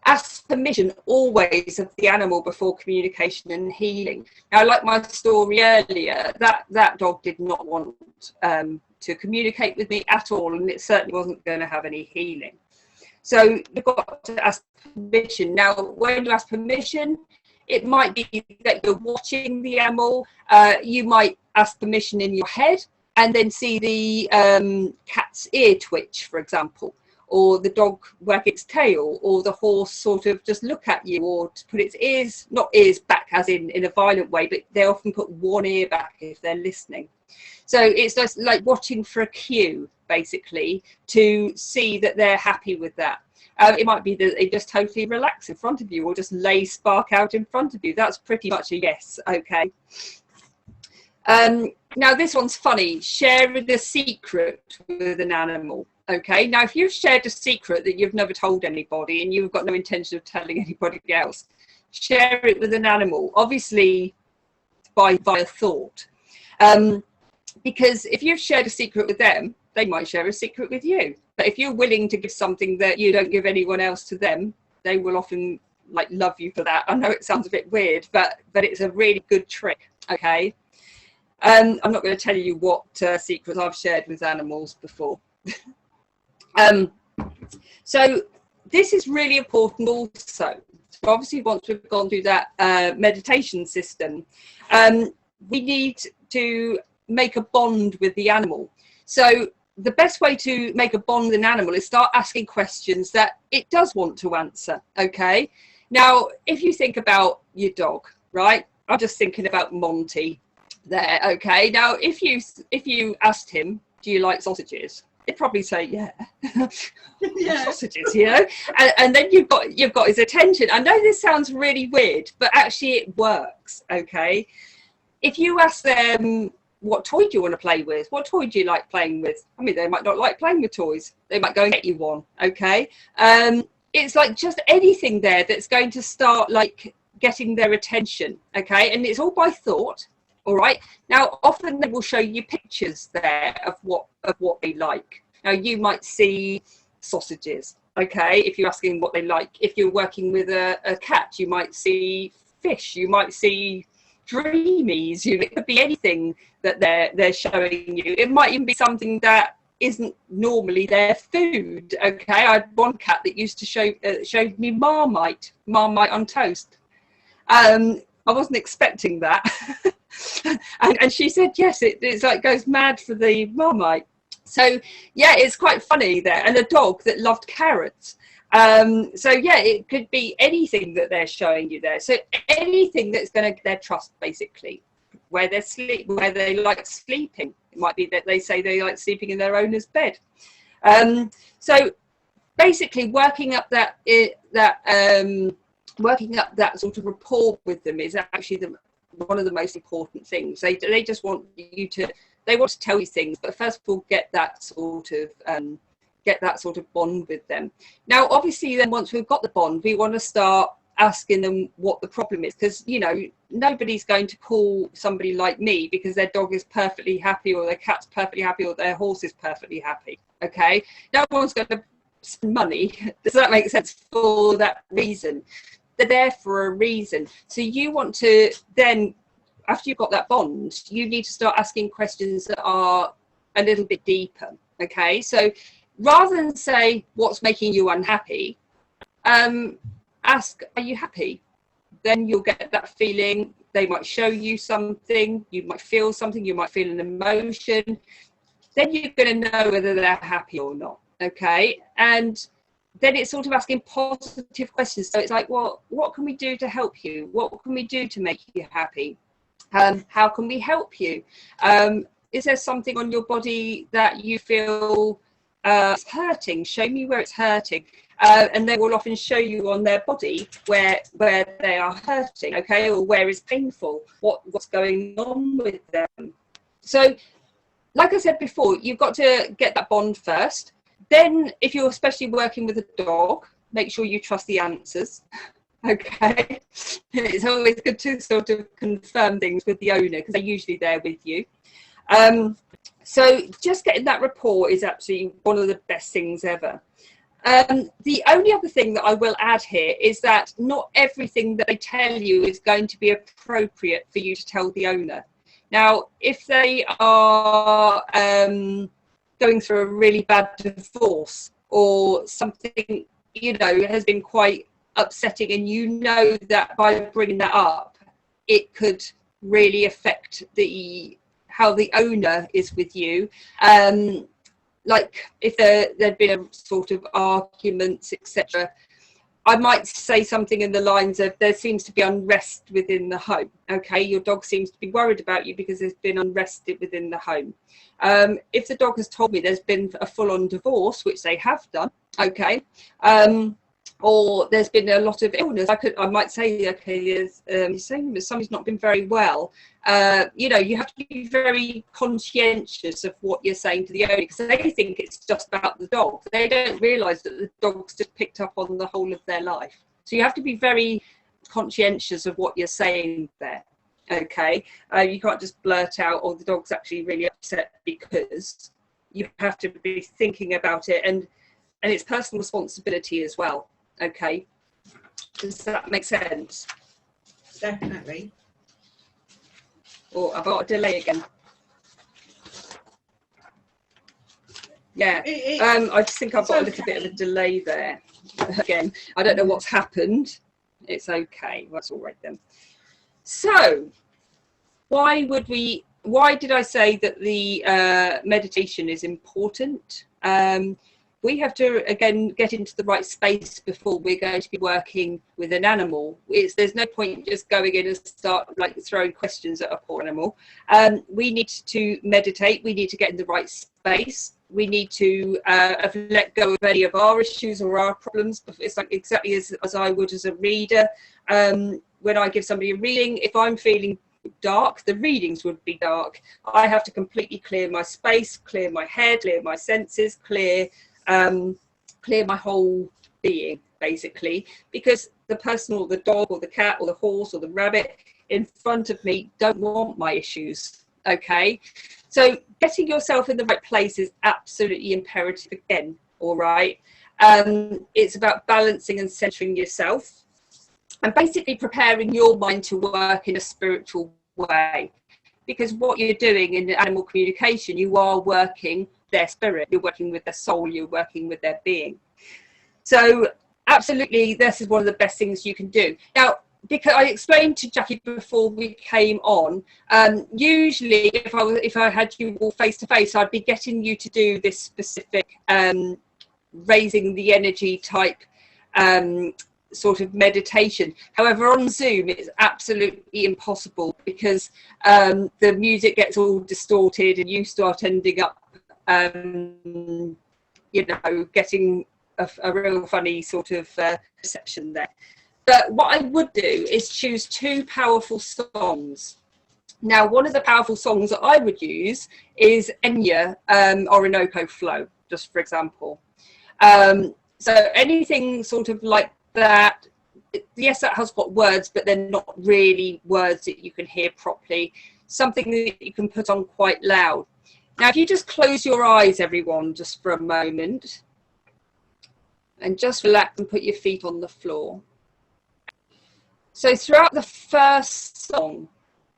ask permission always of the animal before communication and healing. Now, like my story earlier, that dog did not want to communicate with me at all, and it certainly wasn't going to have any healing. So you've got to ask permission. Now, when you ask permission, it might be that you're watching the animal. You might ask permission in your head and then see the cat's ear twitch, for example, or the dog wag its tail, or the horse sort of just look at you, or to put its ears, not ears back as in a violent way, but they often put one ear back if they're listening. So it's just like watching for a cue, basically, to see that they're happy with that. It might be that they just totally relax in front of you, or just lay spark out in front of you. That's pretty much a yes, okay. Now this one's funny, sharing a secret with an animal. Okay, now if you've shared a secret that you've never told anybody and you've got no intention of telling anybody else, share it with an animal, obviously via thought. Because if you've shared a secret with them, they might share a secret with you. But if you're willing to give something that you don't give anyone else to them, they will often like love you for that. I know it sounds a bit weird, but it's a really good trick, okay? I'm not going to tell you what secrets I've shared with animals before. So this is really important also. So obviously once we've gone through that meditation system, we need to make a bond with the animal. So the best way to make a bond with an animal is start asking questions that it does want to answer, okay? Now, if you think about your dog, right? I'm just thinking about Monty there, okay? Now, if you asked him, do you like sausages? He'd probably say, yeah. Yeah. Sausages, you know? And then you've got his attention. I know this sounds really weird, but actually it works, okay? If you ask them, what toy do you want to play with? What toy do you like playing with? I mean, they might not like playing with toys. They might go and get you one, okay? It's like just anything there that's going to start like getting their attention, okay? And it's all by thought, all right? Now, often they will show you pictures there of what they like. Now, you might see sausages, okay? If you're asking what they like. If you're working with a cat, you might see fish. You might see dreamies. It could be anything that they're showing you. It might even be something that isn't normally their food, okay? I had one cat that used to show me Marmite on toast. I wasn't expecting that. and she said yes, it's like goes mad for the Marmite. So yeah, it's quite funny there. And a dog that loved carrots. So yeah, it could be anything that they're showing you there. So anything that's going to get their trust, basically, where they like sleeping. It might be that they say they like sleeping in their owner's bed. So basically, working up that sort of rapport with them is actually one of the most important things. They just want you to. They want to tell you things, but first of all, get that sort of bond with them. Now, obviously, then once we've got the bond, we want to start asking them what the problem is, because nobody's going to call somebody like me because their dog is perfectly happy, or their cat's perfectly happy, or their horse is perfectly happy. Okay, no one's going to spend money. Does that make sense? For that reason, they're there for a reason. So you want to then, after you've got that bond, you need to start asking questions that are a little bit deeper. Okay, so rather than say what's making you unhappy, ask, are you happy? Then you'll get that feeling. They might show you something, you might feel something, you might feel an emotion. Then you're going to know whether they're happy or not. Okay, and then it's sort of asking positive questions. So it's like, well, what can we do to help you? What can we do to make you happy? How can we help you? Is there something on your body that you feel is hurting? Show me where it's hurting. And they will often show you on their body where they are hurting, okay, or where it's painful, what's going on with them. So, like I said before, you've got to get that bond first. Then, if you're especially working with a dog, make sure you trust the answers. Okay, it's always good to sort of confirm things with the owner because they're usually there with you. So just getting that rapport is absolutely one of the best things ever. The only other thing that I will add here is that not everything that they tell you is going to be appropriate for you to tell the owner. Now, if they are going through a really bad divorce or something, you know, has been quite upsetting, and you know that by bringing that up, it could really affect how the owner is with you. Like if there'd been a sort of arguments, etc., I might say something in the lines of, there seems to be unrest within the home. Okay, your dog seems to be worried about you because there's been unrest within the home. If the dog has told me there's been a full-on divorce, which they have done, okay, or there's been a lot of illness, I might say, okay, you're saying that somebody's not been very well. You know, you have to be very conscientious of what you're saying to the owner, because they think it's just about the dog. They don't realise that the dog's just picked up on the whole of their life. So you have to be very conscientious of what you're saying there. Okay, you can't just blurt out, "Oh, the dog's actually really upset," because you have to be thinking about it, and it's personal responsibility as well. Okay, does that make sense? Definitely. Oh, I've got a delay again. Yeah, I just think I've got a little bit of a delay there. Again, I don't know what's happened. It's okay, that's all right then. So, why did I say that the meditation is important? We have to, again, get into the right space before we're going to be working with an animal. There's no point just going in and start like throwing questions at a poor animal. We need to meditate. We need to get in the right space. We need to have let go of any of our issues or our problems. It's like exactly as I would as a reader. When I give somebody a reading, if I'm feeling dark, the readings would be dark. I have to completely clear my space, clear my head, clear my senses, clear my whole being, basically, because the person or the dog or the cat or the horse or the rabbit in front of me don't want my issues. Okay, so getting yourself in the right place is absolutely imperative again. All right, it's about balancing and centering yourself and basically preparing your mind to work in a spiritual way, because what you're doing in animal communication, you are working their spirit, you're working with their soul, you're working with their being. So absolutely, this is one of the best things you can do. Now, because I explained to Jackie before we came on, usually if I had you all face to face, I'd be getting you to do this specific raising the energy type sort of meditation. However, on Zoom it's absolutely impossible, because the music gets all distorted and you start ending up you know, getting a real funny sort of perception there. But what I would do is choose two powerful songs. Now, one of the powerful songs that I would use is Enya Orinoco Flow, just for example. So anything sort of like that, yes, that has got words, but they're not really words that you can hear properly. Something that you can put on quite loud. Now, if you just close your eyes, everyone, just for a moment, and just relax and put your feet on the floor. So throughout the first song,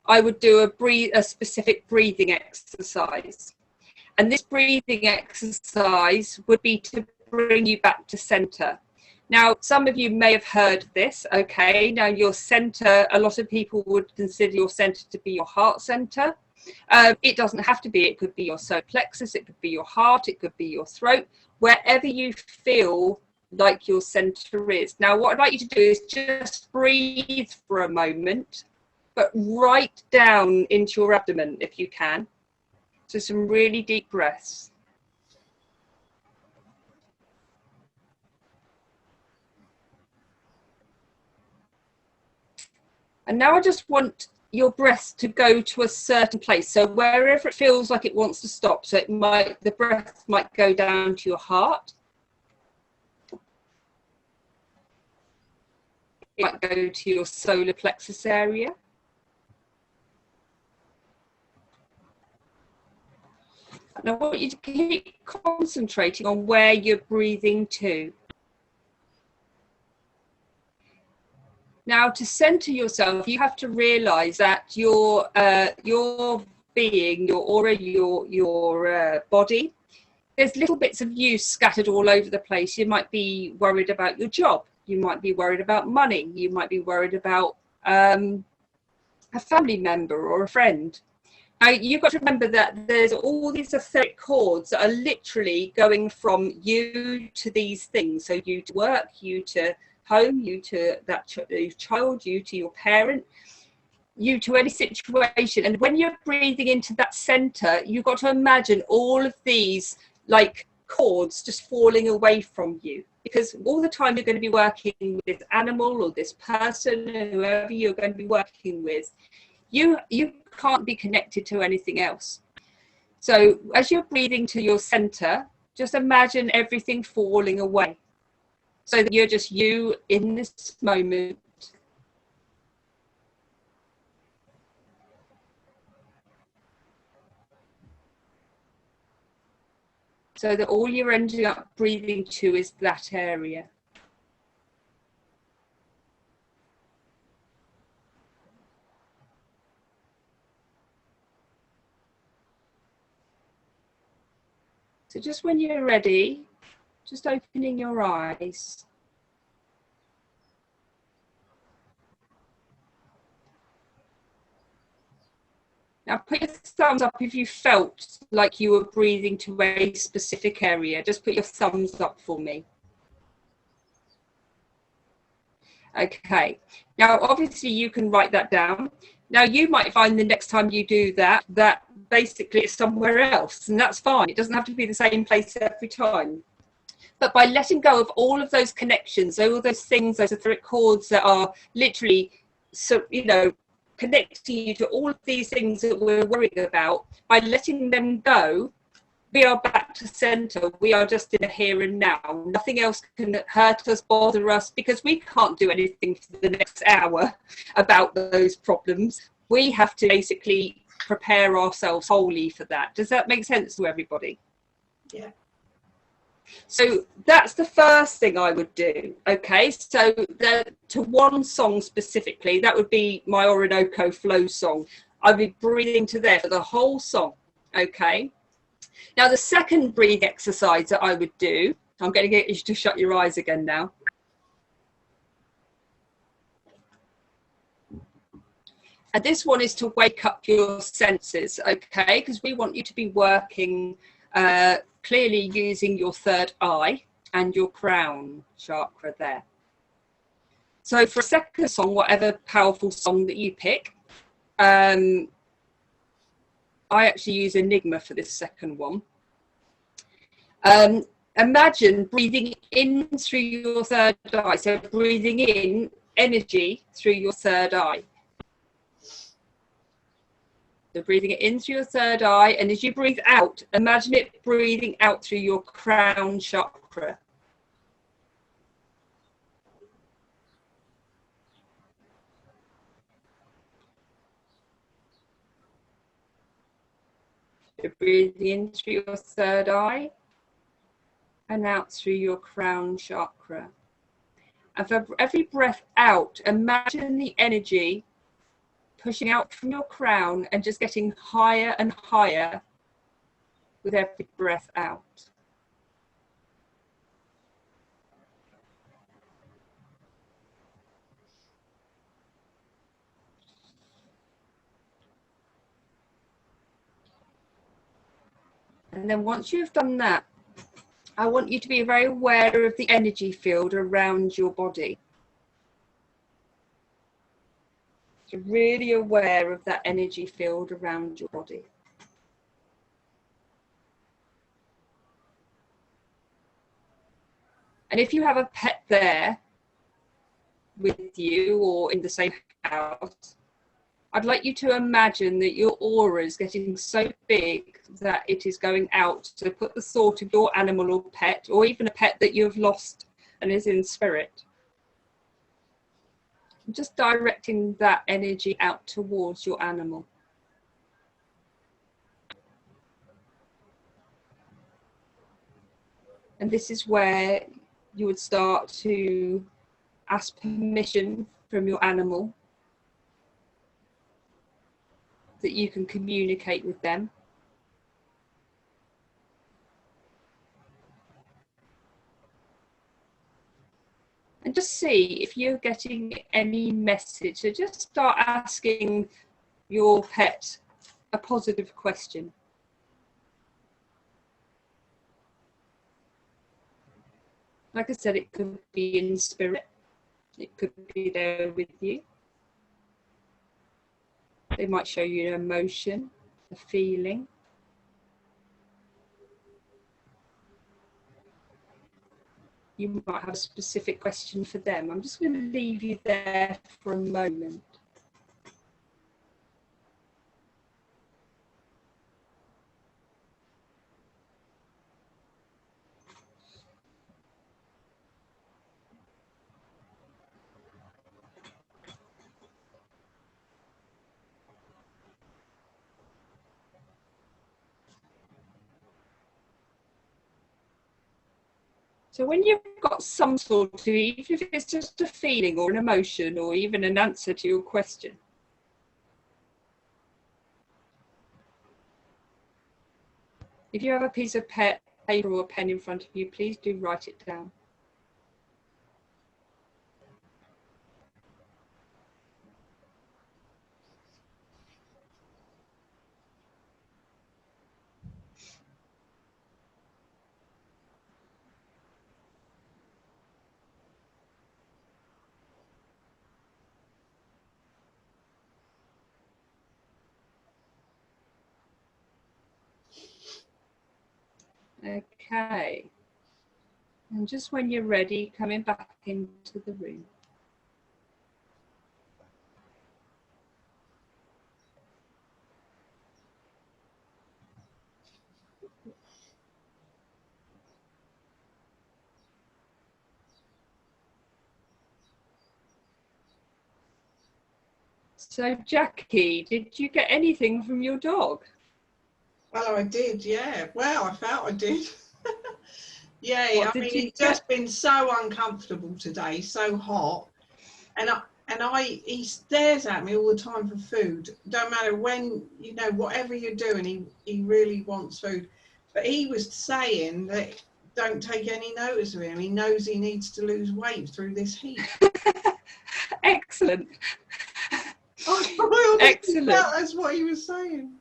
I would do a specific breathing exercise. And this breathing exercise would be to bring you back to center. Now, some of you may have heard this, okay? Now, your center, a lot of people would consider your center to be your heart center. It doesn't have to be. It could be your solar plexus, it could be your heart, it could be your throat, wherever you feel like your center is. Now, what I'd like you to do is just breathe for a moment, but right down into your abdomen if you can. So some really deep breaths. And now I just want your breath to go to a certain place. So wherever it feels like it wants to stop. So the breath might go down to your heart. It might go to your solar plexus area. And I want you to keep concentrating on where you're breathing to. Now, to center yourself, you have to realize that your being, your aura, your body, there's little bits of you scattered all over the place. You might be worried about your job. You might be worried about money. You might be worried about a family member or a friend. Now, you've got to remember that there's all these etheric cords that are literally going from you to these things. So you to work, you to home, you to that child, you to your parent, you to any situation. And when you're breathing into that center, you've got to imagine all of these like cords just falling away from you, because all the time you're going to be working with this animal or this person or whoever you're going to be working with, you can't be connected to anything else. So as you're breathing to your center, just imagine everything falling away, so that you're just you in this moment. So that all you're ending up breathing to is that area. So just when you're ready, just opening your eyes. Now put your thumbs up if you felt like you were breathing to a specific area. Just put your thumbs up for me. Okay, now obviously you can write that down. Now you might find the next time you do that, that basically it's somewhere else, and that's fine. It doesn't have to be the same place every time. But by letting go of all of those connections, all those things, those etheric cords that are literally, so you know, connecting you to all of these things that we're worrying about, by letting them go, we are back to center. We are just in a here and now. Nothing else can hurt us, bother us, because we can't do anything for the next hour about those problems. We have to basically prepare ourselves wholly for that. Does that make sense to everybody? Yeah. So that's the first thing I would do. Okay, so to one song specifically, that would be my Orinoco flow song. I'd be breathing to there for the whole song. Okay. Now the second breathing exercise that I would do, I'm going to get you to shut your eyes again now. And this one is to wake up your senses, okay? Because we want you to be working clearly using your third eye and your crown chakra there. So for a second song, whatever powerful song that you pick, I actually use Enigma for this second one. Imagine breathing in through your third eye, so breathing in energy through your third eye. So breathing it in through your third eye, and as you breathe out, imagine it breathing out through your crown chakra. So breathing in through your third eye and out through your crown chakra. And for every breath out, imagine the energy pushing out from your crown and just getting higher and higher with every breath out. And then once you've done that, I want you to be very aware of the energy field around your body. So really aware of that energy field around your body. And if you have a pet there with you or in the same house, I'd like you to imagine that your aura is getting so big that it is going out. So put the thought of your animal or pet, or even a pet that you've lost and is in spirit. Just directing that energy out towards your animal. And this is where you would start to ask permission from your animal that you can communicate with them. And just see if you're getting any message. So just start asking your pet a positive question. Like I said, it could be in spirit. It could be there with you. They might show you an emotion, a feeling. You might have a specific question for them. I'm just going to leave you there for a moment. So when you've got some sort of, even if it's just a feeling or an emotion or even an answer to your question, if you have a piece of paper or a pen in front of you, please do write it down. Okay. And just when you're ready, coming back into the room. So Jackie, did you get anything from your dog? Well, I did, yeah. Well, I felt I did. Yeah, What I did mean, you he's just been so uncomfortable today, so hot. And he stares at me all the time for food. Don't matter when, you know, whatever you're doing, he really wants food. But he was saying that don't take any notice of him. He knows he needs to lose weight through this heat. Excellent. I Excellent. that's what he was saying.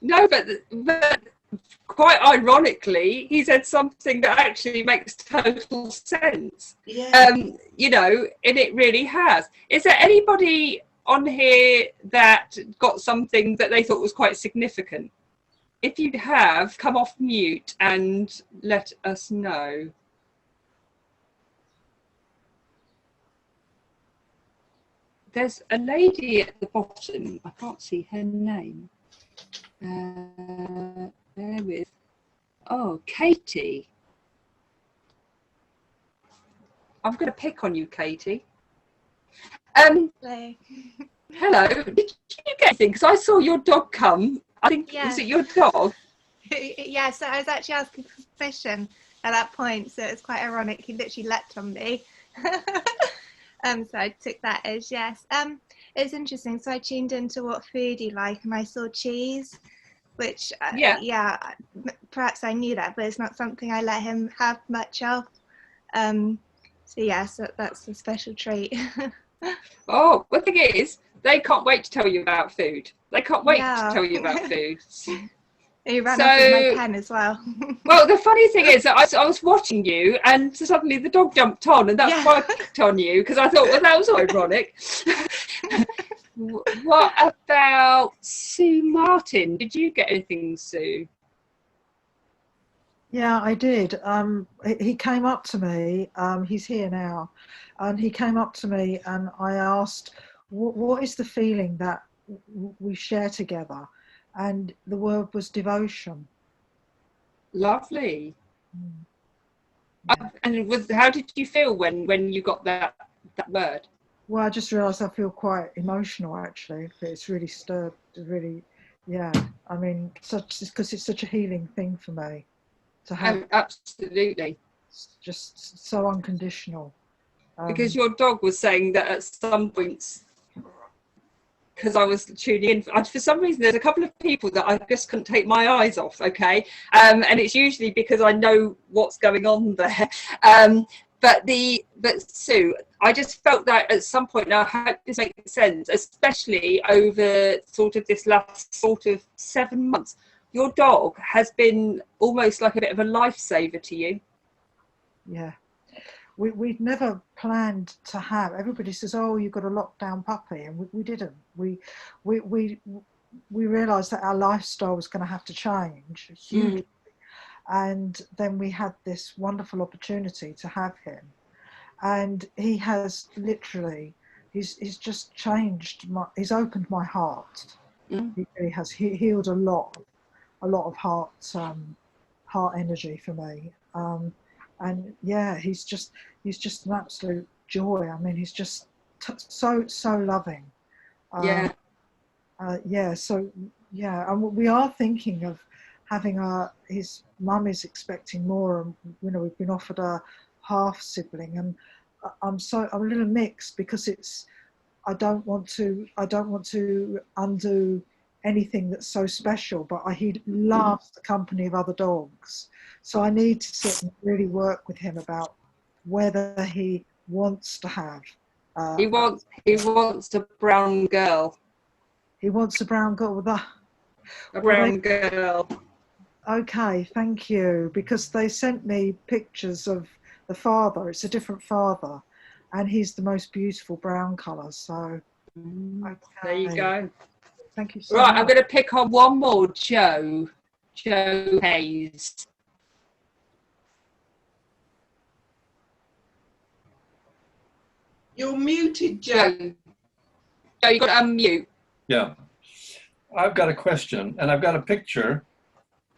No, but quite ironically, he said something that actually makes total sense. Yeah. You know, and it really has. Is there anybody on here that got something that they thought was quite significant? If you have, come off mute and let us know. There's a lady at the bottom. I can't see her name. Bear with. Oh, Katie. I'm going to pick on you, Katie. Hello. Hello. Did you get anything? Because I saw your dog come. I think, Yeah. Was it your dog? Yeah, so I was actually asking for permission at that point, so it's quite ironic. He literally leapt on me. So I took that as yes. It's interesting. So I tuned into what food he liked, and I saw cheese, which yeah, perhaps I knew that, but it's not something I let him have much of. So yeah, so that's a special treat. Oh, the thing is, they can't wait to tell you about food. They can't wait to tell you about food. He ran off with my pen as well. Well, the funny thing is that I was watching you, and suddenly the dog jumped on, and that's why I picked on you, because I thought, well, that was ironic. What about Sue Martin? Did you get anything, Sue? Yeah, I did. He came up to me. He's here now, and he came up to me, and I asked, "What is the feeling that we share together?" And the word was devotion. Lovely. Yeah. And how did you feel when you got that word? Well, I just realised I feel quite emotional. Actually, it's really stirred. Really, yeah. I mean, because it's such a healing thing for me to have. Absolutely. It's just so unconditional. Because your dog was saying that at some points, because I was tuning in, for some reason there's a couple of people that I just couldn't take my eyes off, okay? And it's usually because I know what's going on there. But Sue, I just felt that at some point, now I hope this makes sense, especially over sort of this last sort of 7 months, your dog has been almost like a bit of a lifesaver to you. Yeah. We'd never planned to have. Everybody says, "Oh, you've got a lockdown puppy," and we didn't. We realised that our lifestyle was going to have to change hugely, and then we had this wonderful opportunity to have him, and he has literally, he's just changed he's opened my heart. He really has. He healed a lot of heart energy for me. And yeah, he's just an absolute joy. I mean, he's just so loving. So yeah, and we are thinking of having his mum is expecting more, and we've been offered a half sibling, and I'm a little mixed because I don't want to undo anything that's so special, but he loves the company of other dogs. So I need to sit and really work with him about whether he wants to have. He wants a brown girl. He wants a brown girl with a brown girl. Okay, thank you. Because they sent me pictures of the father. It's a different father, and he's the most beautiful brown colour. So okay. There you go. Thank you so much. Right, I'm going to pick on one more, Joe Hayes. You're muted, Joe. Joe, you've got to unmute. Yeah. I've got a question, and I've got a picture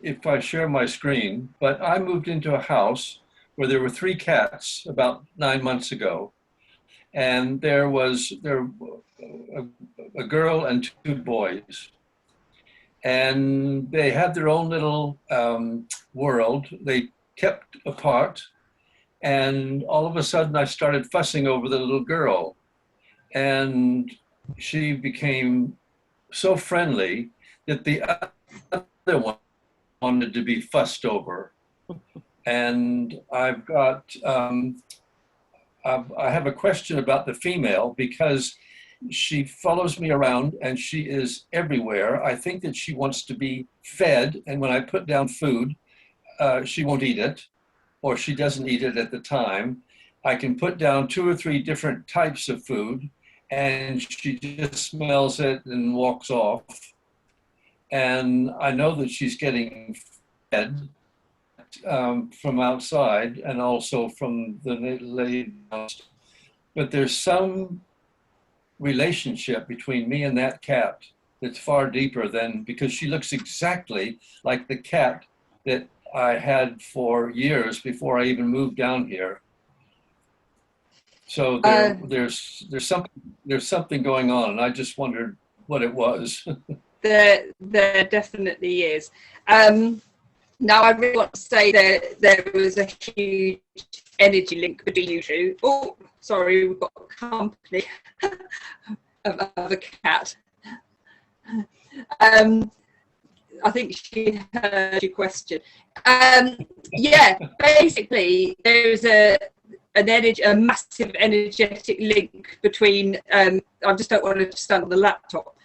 if I share my screen, but I moved into a house where there were 3 cats about 9 months ago, and there was a girl and 2 boys, and they had their own little world. They kept apart, and all of a sudden I started fussing over the little girl, and she became so friendly that the other one wanted to be fussed over. And I've got I have a question about the female, because she follows me around and she is everywhere. I think that she wants to be fed, and when I put down food, she won't eat it, or she doesn't eat it at the time. I can put down 2 or 3 different types of food, and she just smells it and walks off. And I know that she's getting fed from outside and also from the lady. But there's some relationship between me and that cat that's far deeper than, because she looks exactly like the cat that I had for years before I even moved down here. So there's something going on, and I just wondered what it was. There definitely is. Now I really want to say that there was a huge energy link between you two. Oh, sorry, we've got company of a cat. I think she heard your question. Yeah, basically there's a massive energetic link between, I just don't want to stand on the laptop,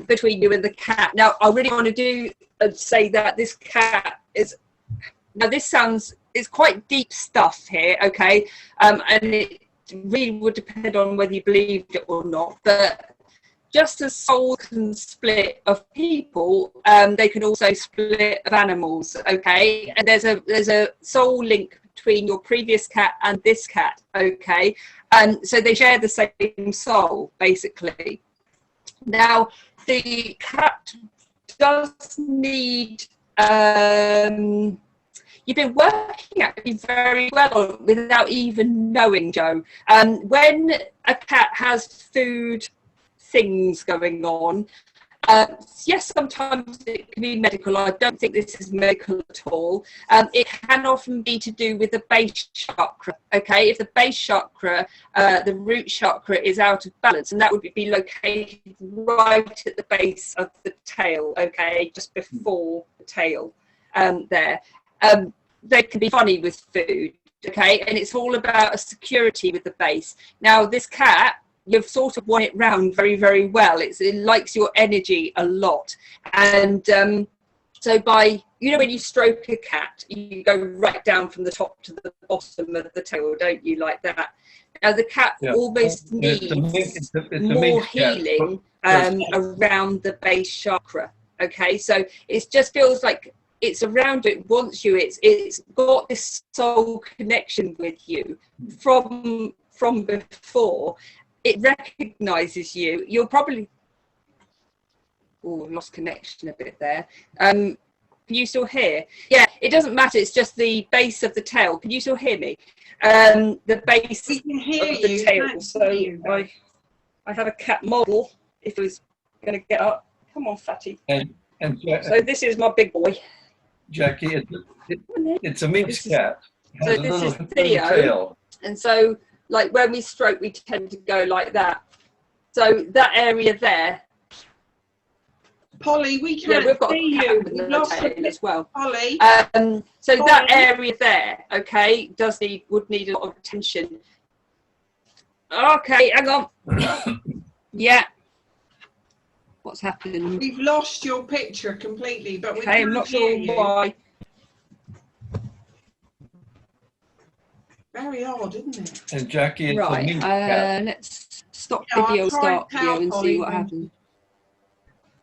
between you and the cat. Now, I really want to say that this cat is, now this sounds, it's quite deep stuff here, okay? And it really would depend on whether you believed it or not, but just as souls can split of people, they can also split of animals, okay? And there's a soul link between your previous cat and this cat, okay? So they share the same soul, basically. Now, the cat does need, you've been working at it very well without even knowing, Joe. When a cat has food things going on, Yes, sometimes it can be medical. I don't think this is medical at all. It can often be to do with the base chakra. Okay, if the base chakra, the root chakra, is out of balance, and that would be located right at the base of the tail. Okay, just before the tail. There, they can be funny with food. Okay, and it's all about a security with the base. Now, this cat, you've sort of won it round very, very well. It likes your energy a lot. And so by, when you stroke a cat, you go right down from the top to the bottom of the tail, don't you, like that? Now, the cat almost needs more healing around the base chakra. Okay, so it just feels like it's around it, wants you. It's got this soul connection with you from before. It recognizes you. You're probably lost connection a bit there. Can you still hear? Yeah, it doesn't matter. It's just the base of the tail. Can you still hear me? The base We can hear of the you. tail. So I have a cat model. If it was going to get up, come on, fatty. And So this is my big boy. Jackie, it's a mixed cat. It So has a this is little Theo, tail. and so like when we stroke, we tend to go like that. So that area there. Polly, we can't We've got see a cat you. with We've the lost tail as well. Polly. So Polly. that area there, okay, would need a lot of attention. Okay, hang on. Yeah. What's happening? We've lost your picture completely, but we Okay, can't I'm not hear sure you. why. Very odd, isn't it? And Jackie, it's a Right, mixed cat. let's stop Yeah, video, I'll try start and video, tell and Polly see what when- happens.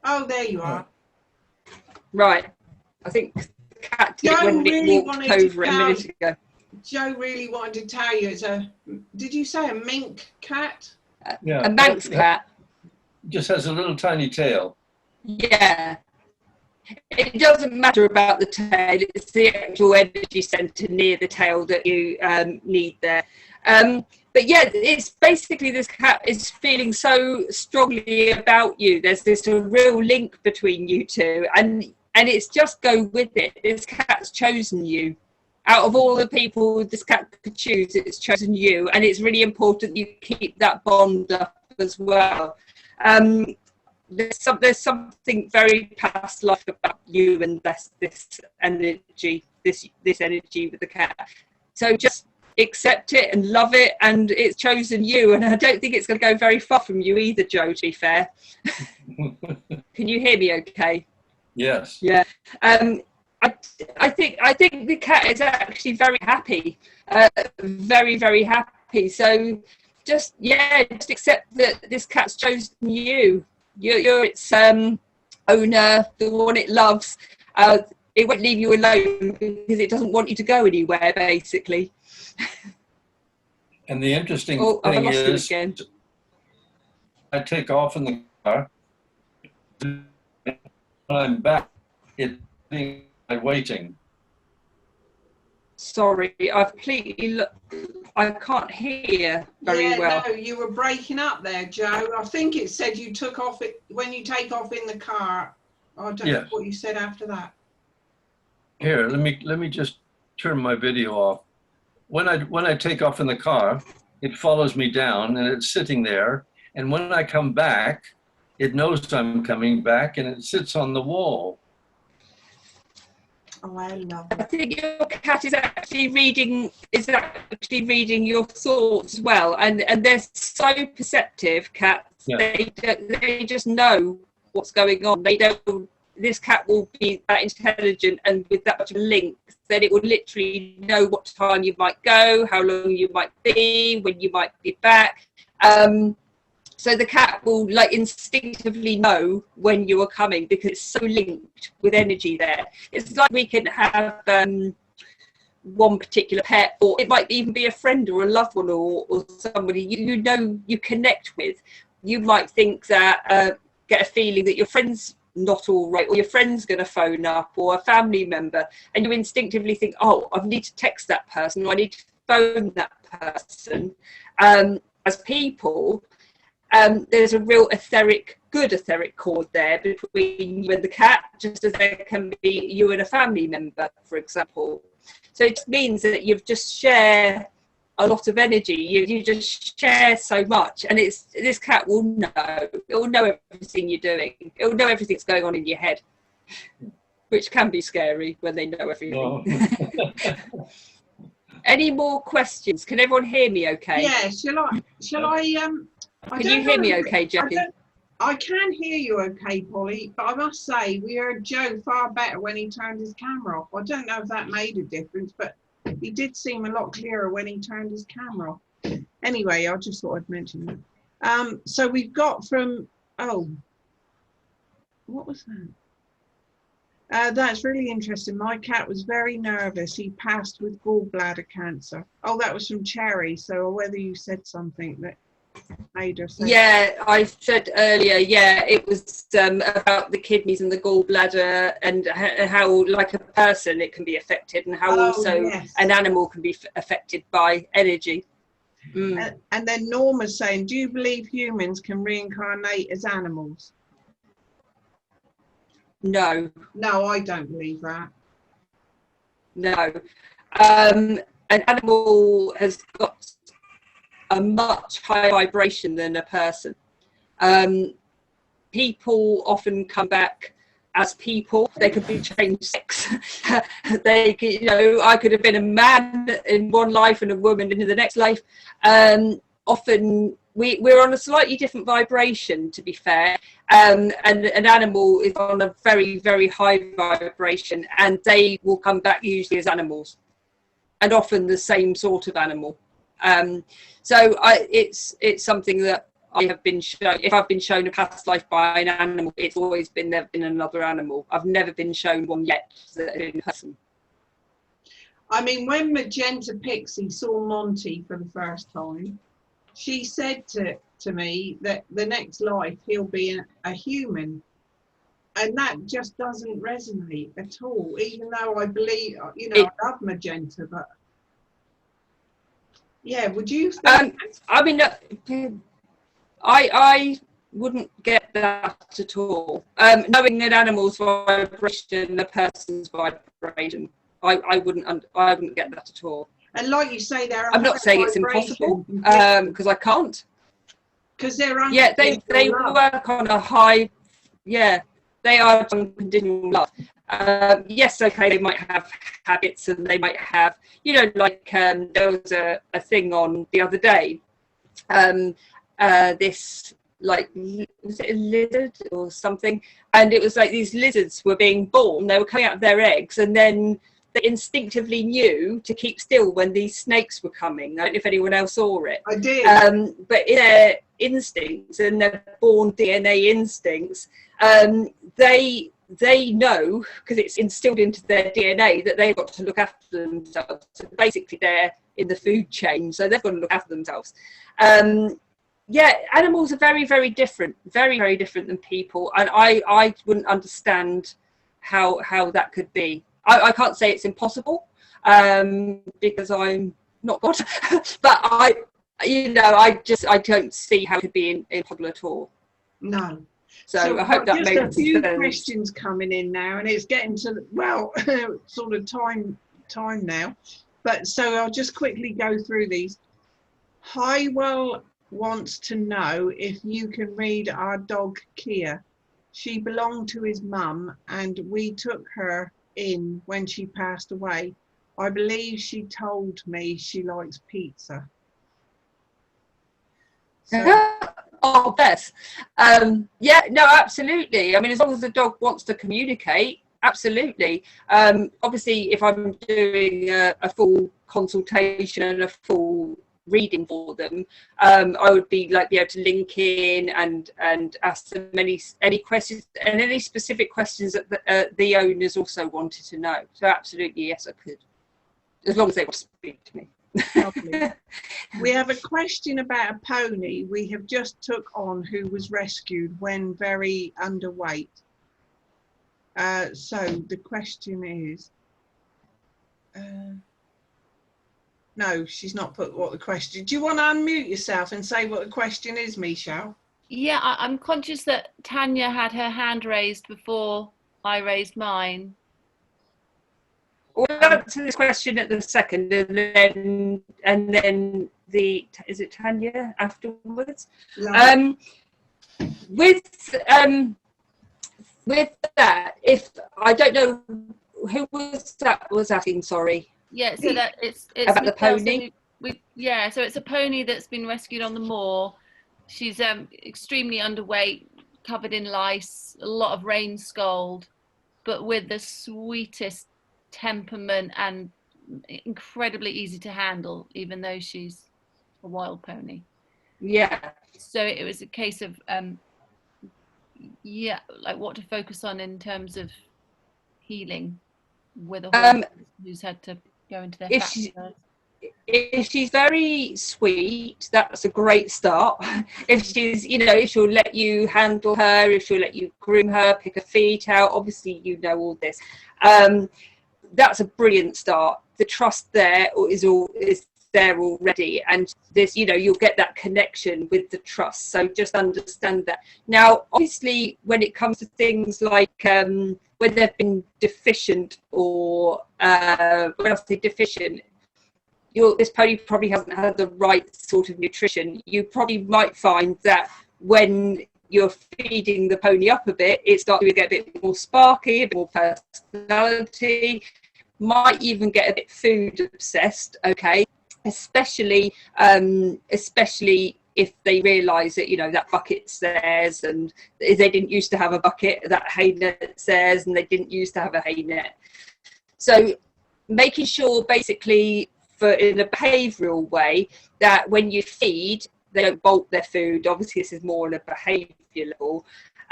Oh, there you are. Right, I think the cat did Joe when really it walked wanted to over it a minute ago. Joe really wanted to tell you it's a, did you say a mink cat? Yeah, A Manx cat. just has a little tiny tail. Yeah. It doesn't matter about the tail, it's the actual energy centre near the tail that you need there. But yeah, it's basically this cat is feeling so strongly about you. There's this real link between you two, and it's just go with it. This cat's chosen you. Out of all the people this cat could choose, it's chosen you, and it's really important you keep that bond up as well. There's something very past life about you and this energy, this energy with the cat. So just accept it and love it, and it's chosen you. And I don't think it's going to go very far from you either, Joe, to be fair. Can you hear me okay? Yes. Yeah. I think the cat is actually very happy, very, very happy. So just accept that this cat's chosen you. You're its owner, the one it loves. It won't leave you alone because it doesn't want you to go anywhere, basically. And the interesting I've thing lost you is, again. I take off in the car. When I'm back, it's waiting. Sorry, I've completely I can't hear very well. No, you were breaking up there, Joe. I think it said you took off it when you take off in the car. I don't know what you said after that. Here, let me just turn my video off. When I take off in the car, it follows me down and it's sitting there. And when I come back, it knows I'm coming back and it sits on the wall. Oh, I love I it. think your cat is actually reading your thoughts as well, and they're so perceptive, cats. Yeah. They just know what's going on. They don't. This cat will be that intelligent and with that much of a link that it will literally know what time you might go, how long you might be, when you might be back. So the cat will like instinctively know when you are coming because it's so linked with energy there. It's like we can have one particular pet, or it might even be a friend or a loved one or somebody you know you connect with. You might think that get a feeling that your friend's not all right, or your friend's going to phone up, or a family member, and you instinctively think, oh, I need to text that person, or I need to phone that person. As people, there's a real good etheric cord there between you and the cat, just as there can be you and a family member, for example. So it means that you just share a lot of energy. You just share so much, and this cat will know. It will know everything you're doing. It will know everything that's going on in your head, which can be scary when they know everything. No. Any more questions? Can everyone hear me okay? Yeah, shall I Can you hear me okay, Jackie? I can hear you okay, Polly, but I must say we heard Joe far better when he turned his camera off. I don't know if that made a difference, but he did seem a lot clearer when he turned his camera off. Anyway, I just thought I'd mention that. So we've got from, oh, what was that? That's really interesting. My cat was very nervous. He passed with gallbladder cancer. Oh, that was from Cherry. So whether you said something that made her say. Yeah, I said earlier, yeah, it was about the kidneys and the gallbladder, and how, like a person, it can be affected, and how also an animal can be affected by energy. And then Norma's saying, do you believe humans can reincarnate as animals? No. No, I don't believe that. No. An animal has got a much higher vibration than a person. People often come back as people. They could be changed sex. They could, you know, I could have been a man in one life and a woman in the next life. Often we're on a slightly different vibration, to be fair, and an animal is on a very, very high vibration, and they will come back usually as animals, and often the same sort of animal. So it's something that I have been shown. If I've been shown a past life by an animal, it's always been there in another animal. I've never been shown one yet that in person. I mean, when Magenta Pixie saw Monty for the first time, she said to me that the next life he'll be a human. And that just doesn't resonate at all, even though I believe, you know, I love Magenta, but yeah, would you think? I mean, I wouldn't get that at all. Knowing an animal's vibration, a person's vibration, I wouldn't get that at all. And like you say, I'm not saying it's impossible, because I can't. Because they're they work on a high, they are unconditional love. Yes, okay, they might have habits, and they might have, you know, like there was a thing on the other day, this, like, was it a lizard or something? And it was like these lizards were being born, they were coming out of their eggs, and then they instinctively knew to keep still when these snakes were coming. I don't know if anyone else saw it. I did. But in their instincts and their born DNA instincts, they know, because it's instilled into their DNA, that they've got to look after themselves. So basically they're in the food chain, so they've got to look after themselves. Animals are very, very different, very, very different than people, and I wouldn't understand how that could be. I can't say it's impossible, because I'm not God, but I don't see how it could be impossible at all. No. So I hope that makes sense. Just a few questions coming in now, and it's getting to, well, sort of time now. But so I'll just quickly go through these. Highwell wants to know if you can read our dog Kia. She belonged to his mum, and we took her in when she passed away. I believe she told me she likes pizza. So, oh, bless. Absolutely. I mean, as long as the dog wants to communicate, absolutely. Obviously, if I'm doing a full consultation and a full reading for them, I would be able to link in and ask them any questions, and any specific questions that the owners also wanted to know. So absolutely, yes, I could, as long as they want to speak to me. Lovely. We have a question about a pony we have just took on who was rescued when very underweight. So the question is, No, she's not put what the question. Do you want to unmute yourself and say what the question is, Michelle? Yeah, I'm conscious that Tanya had her hand raised before I raised mine. We'll answer this question at the second, and then is it Tanya afterwards? With that, if I don't know who was asking, sorry. Yeah, so that it's about the Michelle, pony. So yeah, so it's a pony that's been rescued on the moor. She's extremely underweight, covered in lice, a lot of rain scald, but with the sweetest temperament and incredibly easy to handle, even though she's a wild pony. Yeah. So it was a case of yeah, like what to focus on in terms of healing with a horse who's had to go into their if she's very sweet, that's a great start. If she's, if she'll let you handle her, if she'll let you groom her, pick her feet out, obviously all this. That's a brilliant start. The trust there is there already, and this, you'll get that connection with the trust. So just understand that. Now, obviously, when it comes to things like when they've been deficient, or when I say deficient, this pony probably hasn't had the right sort of nutrition. You probably might find that when you're feeding the pony up a bit, it starts to get a bit more sparky, a bit more personality, might even get a bit food obsessed, okay? Especially if they realise that, that bucket's theirs, and they didn't used to have a bucket, that hay net's theirs, and they didn't used to have a hay net. So making sure, basically, in a behavioural way, that when you feed, they don't bolt their food. Obviously, this is more on a behaviour level,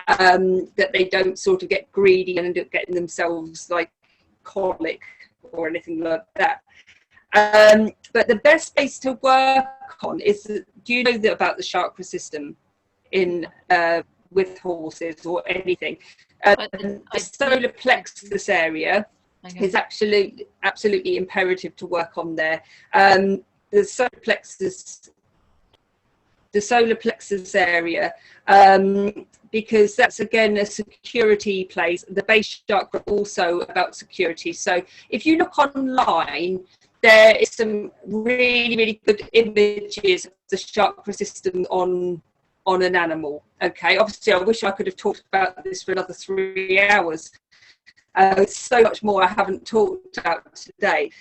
that they don't sort of get greedy and end up getting themselves like colic or anything like that. But the best place to work on is, do you know about the chakra system in with horses or anything? The solar plexus area is absolutely imperative to work on there. The solar plexus area, because that's again a security place. The base chakra also about security. So if you look online, there is some really good images of the chakra system on an animal. Okay, obviously I wish I could have talked about this for another 3 hours. So much more I haven't talked about today.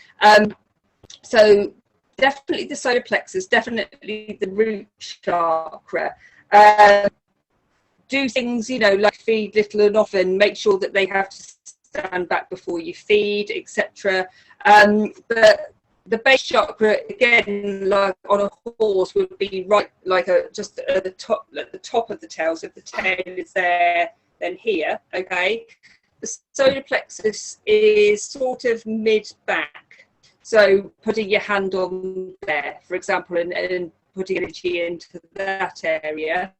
So definitely the solar plexus, definitely the root chakra. Do things, like feed little and often, make sure that they have to stand back before you feed, etc. But the base chakra, again, like on a horse, would be right, like just at the top of the tail. So if the tail is there, then here, okay. The solar plexus is sort of mid-back. So putting your hand on there, for example, and putting energy into that area.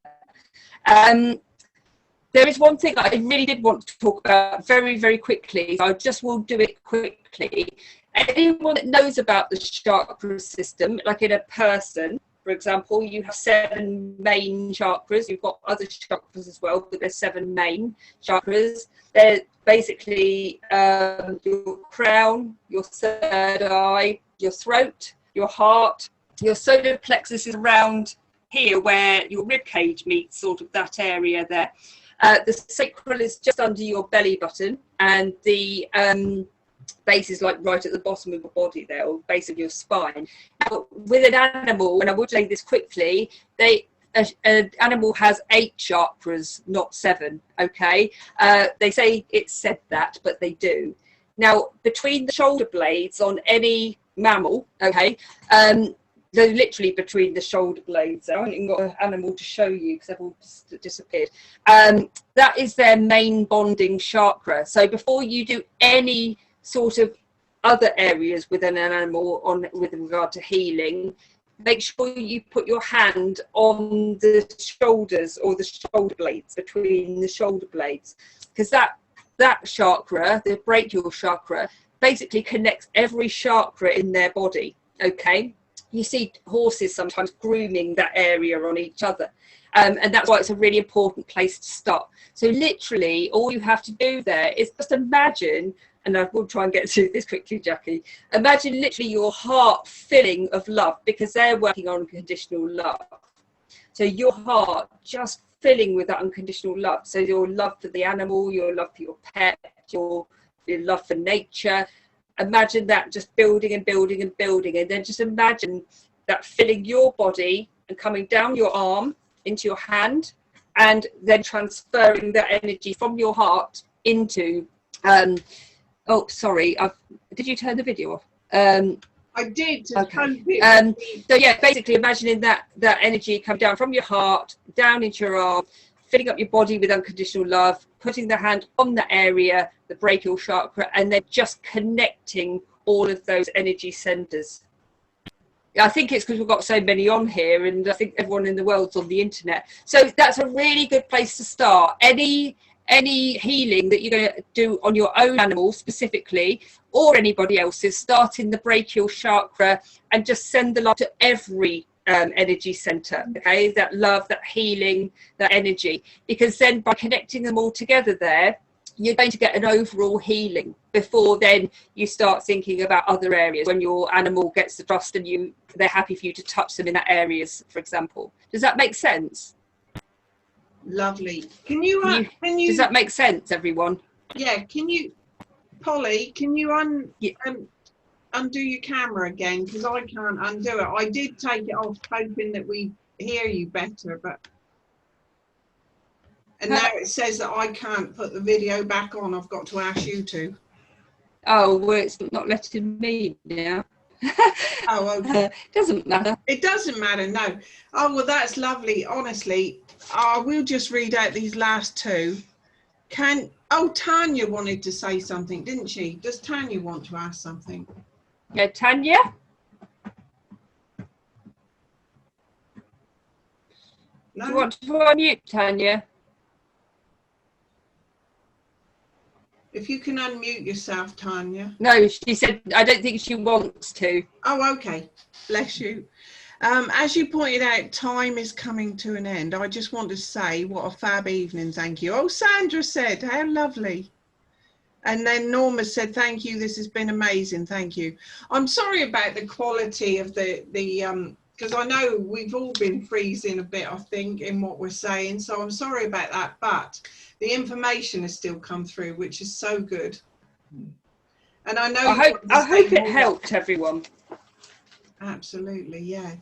There is one thing that I really did want to talk about very, very quickly. I just will do it quickly. Anyone that knows about the chakra system, like in a person, for example, you have 7 main chakras. You've got other chakras as well, but there's 7 main chakras. They're basically your crown, your third eye, your throat, your heart. Your solar plexus is around here where your rib cage meets, sort of that area there. The sacral is just under your belly button, and the base is like right at the bottom of your body there, or base of your spine. Now, with an animal, and I would say this quickly, an animal has 8 chakras, not 7, okay? They say it's said that, but they do. Now, between the shoulder blades on any mammal, okay, they're literally between the shoulder blades. I haven't even got an animal to show you because they've all disappeared. That is their main bonding chakra. So before you do any sort of other areas within an animal with regard to healing, make sure you put your hand on the shoulders or the shoulder blades, between the shoulder blades, because that chakra, the brachial chakra, basically connects every chakra in their body. okay, you see horses sometimes grooming that area on each other. And that's why it's a really important place to start. So literally all you have to do there is just imagine, and I will try and get through this quickly, Jackie, imagine literally your heart filling of love, because they're working on unconditional love. So your heart just filling with that unconditional love. So your love for the animal, your love for your pet, your love for nature. Imagine that just building and building and building, and then just imagine that filling your body and coming down your arm into your hand, and then transferring that energy from your heart into oh sorry, did you turn the video off? I did. Okay. So yeah, basically imagining that energy come down from your heart down into your arm, filling up your body with unconditional love, putting the hand on the area, the brachial chakra, and then just connecting all of those energy centers. I think it's because we've got so many on here, and I think everyone in the world's on the internet. So that's a really good place to start. Any healing that you're going to do on your own animal specifically, or anybody else's, start in the brachial chakra and just send the love to every energy center, okay? That love, that healing, that energy. Because then by connecting them all together there, you're going to get an overall healing before then you start thinking about other areas. When your animal gets the trust and they're happy for you to touch them in that areas, for example. Does that make sense? Lovely. Can you does that make sense, everyone? Yeah. Can you, Polly? Can you undo your camera again, because I can't undo it. I did take it off hoping that we hear you better, but. And now it says that I can't put the video back on. I've got to ask you to. Oh, well, it's not letting me now. Oh, okay. Doesn't matter. It doesn't matter, no. Oh, well, that's lovely. Honestly, I will just read out these last two. Tanya wanted to say something, didn't she? Does Tanya want to ask something? Yeah, Tanya? No? Do you want to unmute, Tanya? If you can unmute yourself, Tanya. No, she said, I don't think she wants to. Oh, okay. Bless you. As you pointed out, time is coming to an end. I just want to say what a fab evening. Thank you. Oh, Sandra said, how lovely. And then Norma said, thank you. This has been amazing. Thank you. I'm sorry about the quality of the because I know we've all been freezing a bit, I think, in what we're saying. So I'm sorry about that. But the information has still come through, which is so good. And I know I hope it helped everyone. Absolutely, yeah.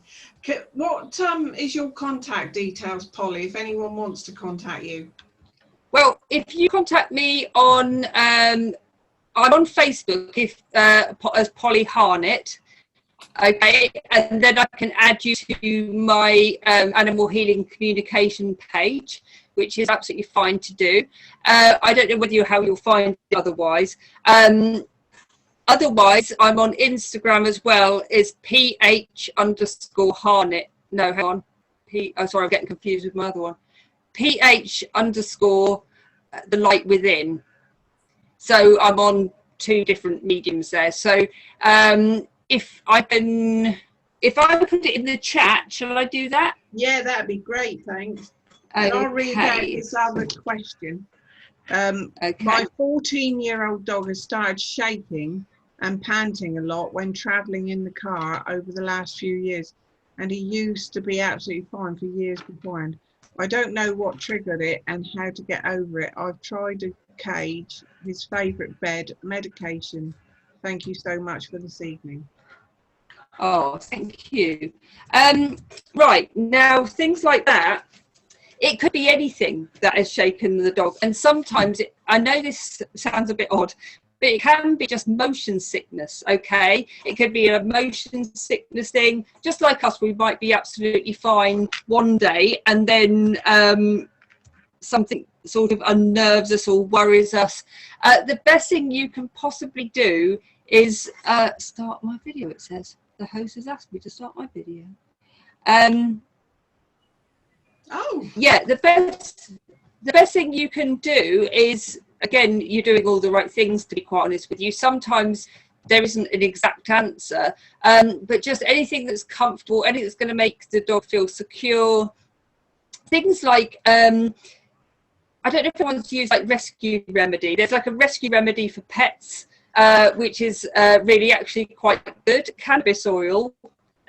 What is your contact details, Polly, if anyone wants to contact you? Well, if you contact me on I'm on Facebook as Polly Harnett, okay, and then I can add you to my animal healing communication page, which is absolutely fine to do. I don't know how you'll find it otherwise. Otherwise, I'm on Instagram as well, is PH_Harnett. No, hang on. Sorry, I'm getting confused with my other one. PH_ the light within. So I'm on two different mediums there. So if I put it in the chat, shall I do that? Yeah, that'd be great, thanks. Okay. And I'll read out this other question. Okay. My 14-year-old dog has started shaking and panting a lot when travelling in the car over the last few years, and he used to be absolutely fine for years beforehand. I don't know what triggered it and how to get over it. I've tried a cage, his favourite bed, medication. Thank you so much for this evening. Oh, thank you. Right, now things like that, it could be anything that has shaken the dog, and sometimes I know this sounds a bit odd, but it can be just motion sickness, okay? It could be a motion sickness thing. Just like us, we might be absolutely fine one day, and then something sort of unnerves us or worries us. The best thing you can possibly do is start my video, it says. The host has asked me to start my video. Oh. Yeah, the best thing you can do is, again, you're doing all the right things, to be quite honest with you. Sometimes there isn't an exact answer, but just anything that's comfortable, anything that's going to make the dog feel secure. Things like, I don't know if anyone's used like rescue remedy. There's like a rescue remedy for pets, which is really actually quite good. Cannabis oil,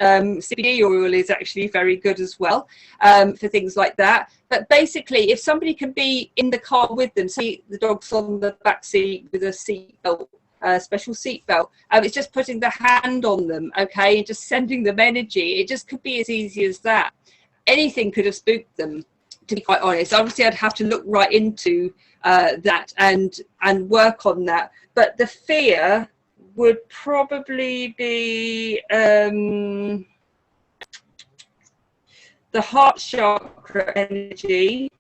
CBD oil is actually very good as well, for things like that. But basically, if somebody can be in the car with them, say the dog's on the back seat with a seatbelt, special seatbelt, it's just putting the hand on them, okay, and just sending them energy. It just could be as easy as that. Anything could have spooked them, to be quite honest. Obviously, I'd have to look right into that and work on that. But the fear would probably be the heart chakra energy.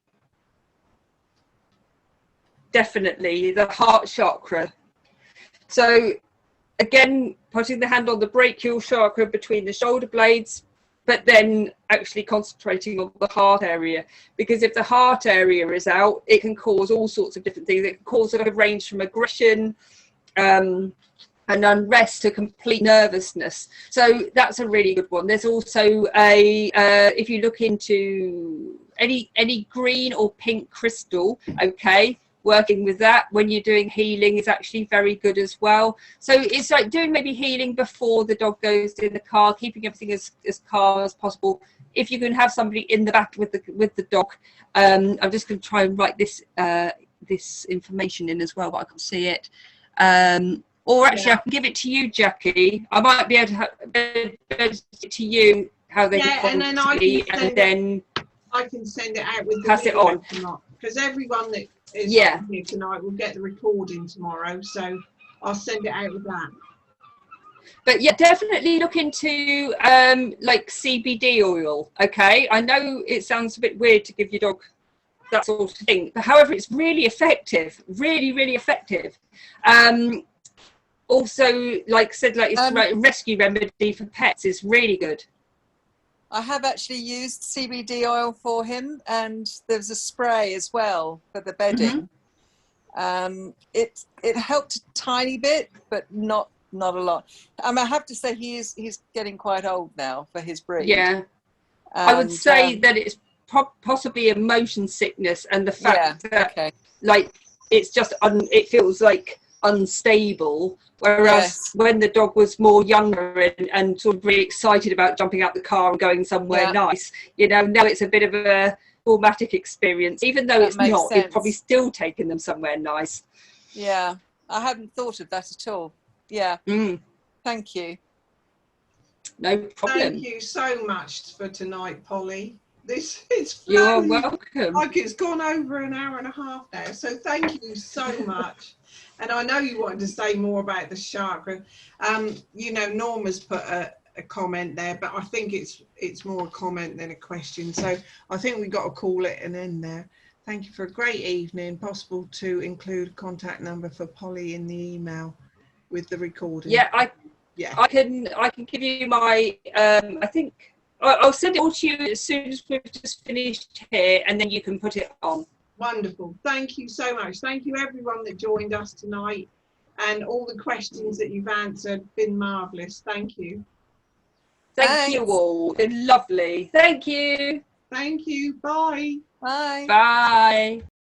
Definitely the heart chakra. So again, putting the hand on the brachial chakra between the shoulder blades, but then actually concentrating on the heart area, because if the heart area is out, it can cause all sorts of different things. It can cause a range from aggression and unrest to complete nervousness. So that's a really good one. There's also a if you look into any green or pink crystal, okay, working with that when you're doing healing is actually very good as well. So it's like doing maybe healing before the dog goes in the car, keeping everything as calm as possible. If you can have somebody in the back with the dog, I'm just going to try and write this this information in as well, but I can see it. Or actually, I can give it to you, Jackie. I might be able to give it to you how they can and then I can send it out with the pass it on, because everyone that is on here tonight will get the recording tomorrow, so I'll send it out with that. But yeah, definitely look into like CBD oil. Okay, I know it sounds a bit weird to give your dog that sort of thing, but however, it's really effective, really effective. Also, like I said, like it's like a rescue remedy for pets is really good. I have actually used CBD oil for him, and there's a spray as well for the bedding. It helped a tiny bit, but not a lot. I have to say he's getting quite old now for his breed. Yeah, and I would say that it's possibly a motion sickness, and the fact that like it's just it feels like unstable, whereas when the dog was more younger and sort of really excited about jumping out the car and going somewhere nice, you know, now it's a bit of a traumatic experience, even though it's not sense. It's probably still taken them somewhere nice. Yeah, I hadn't thought of that at all. Yeah. Thank you. No problem. Thank you so much for tonight, Polly. This is you're welcome. Like it's gone over an hour and a half now, so thank you so much. And I know you wanted to say more about the chakra. You know, Norma's put a comment there, but I think it's more a comment than a question. So I think we got to call it an end there. Thank you for a great evening. Possible to include a contact number for Polly in the email with the recording. Yeah, I can give you my I think I'll send it all to you as soon as we've just finished here, and then you can put it on. Wonderful. Thank you so much. Thank you everyone that joined us tonight, and all the questions that you've answered. Been marvellous. Thank you. Thank you all. Been lovely. Thank you. Thank you. Bye. Bye. Bye.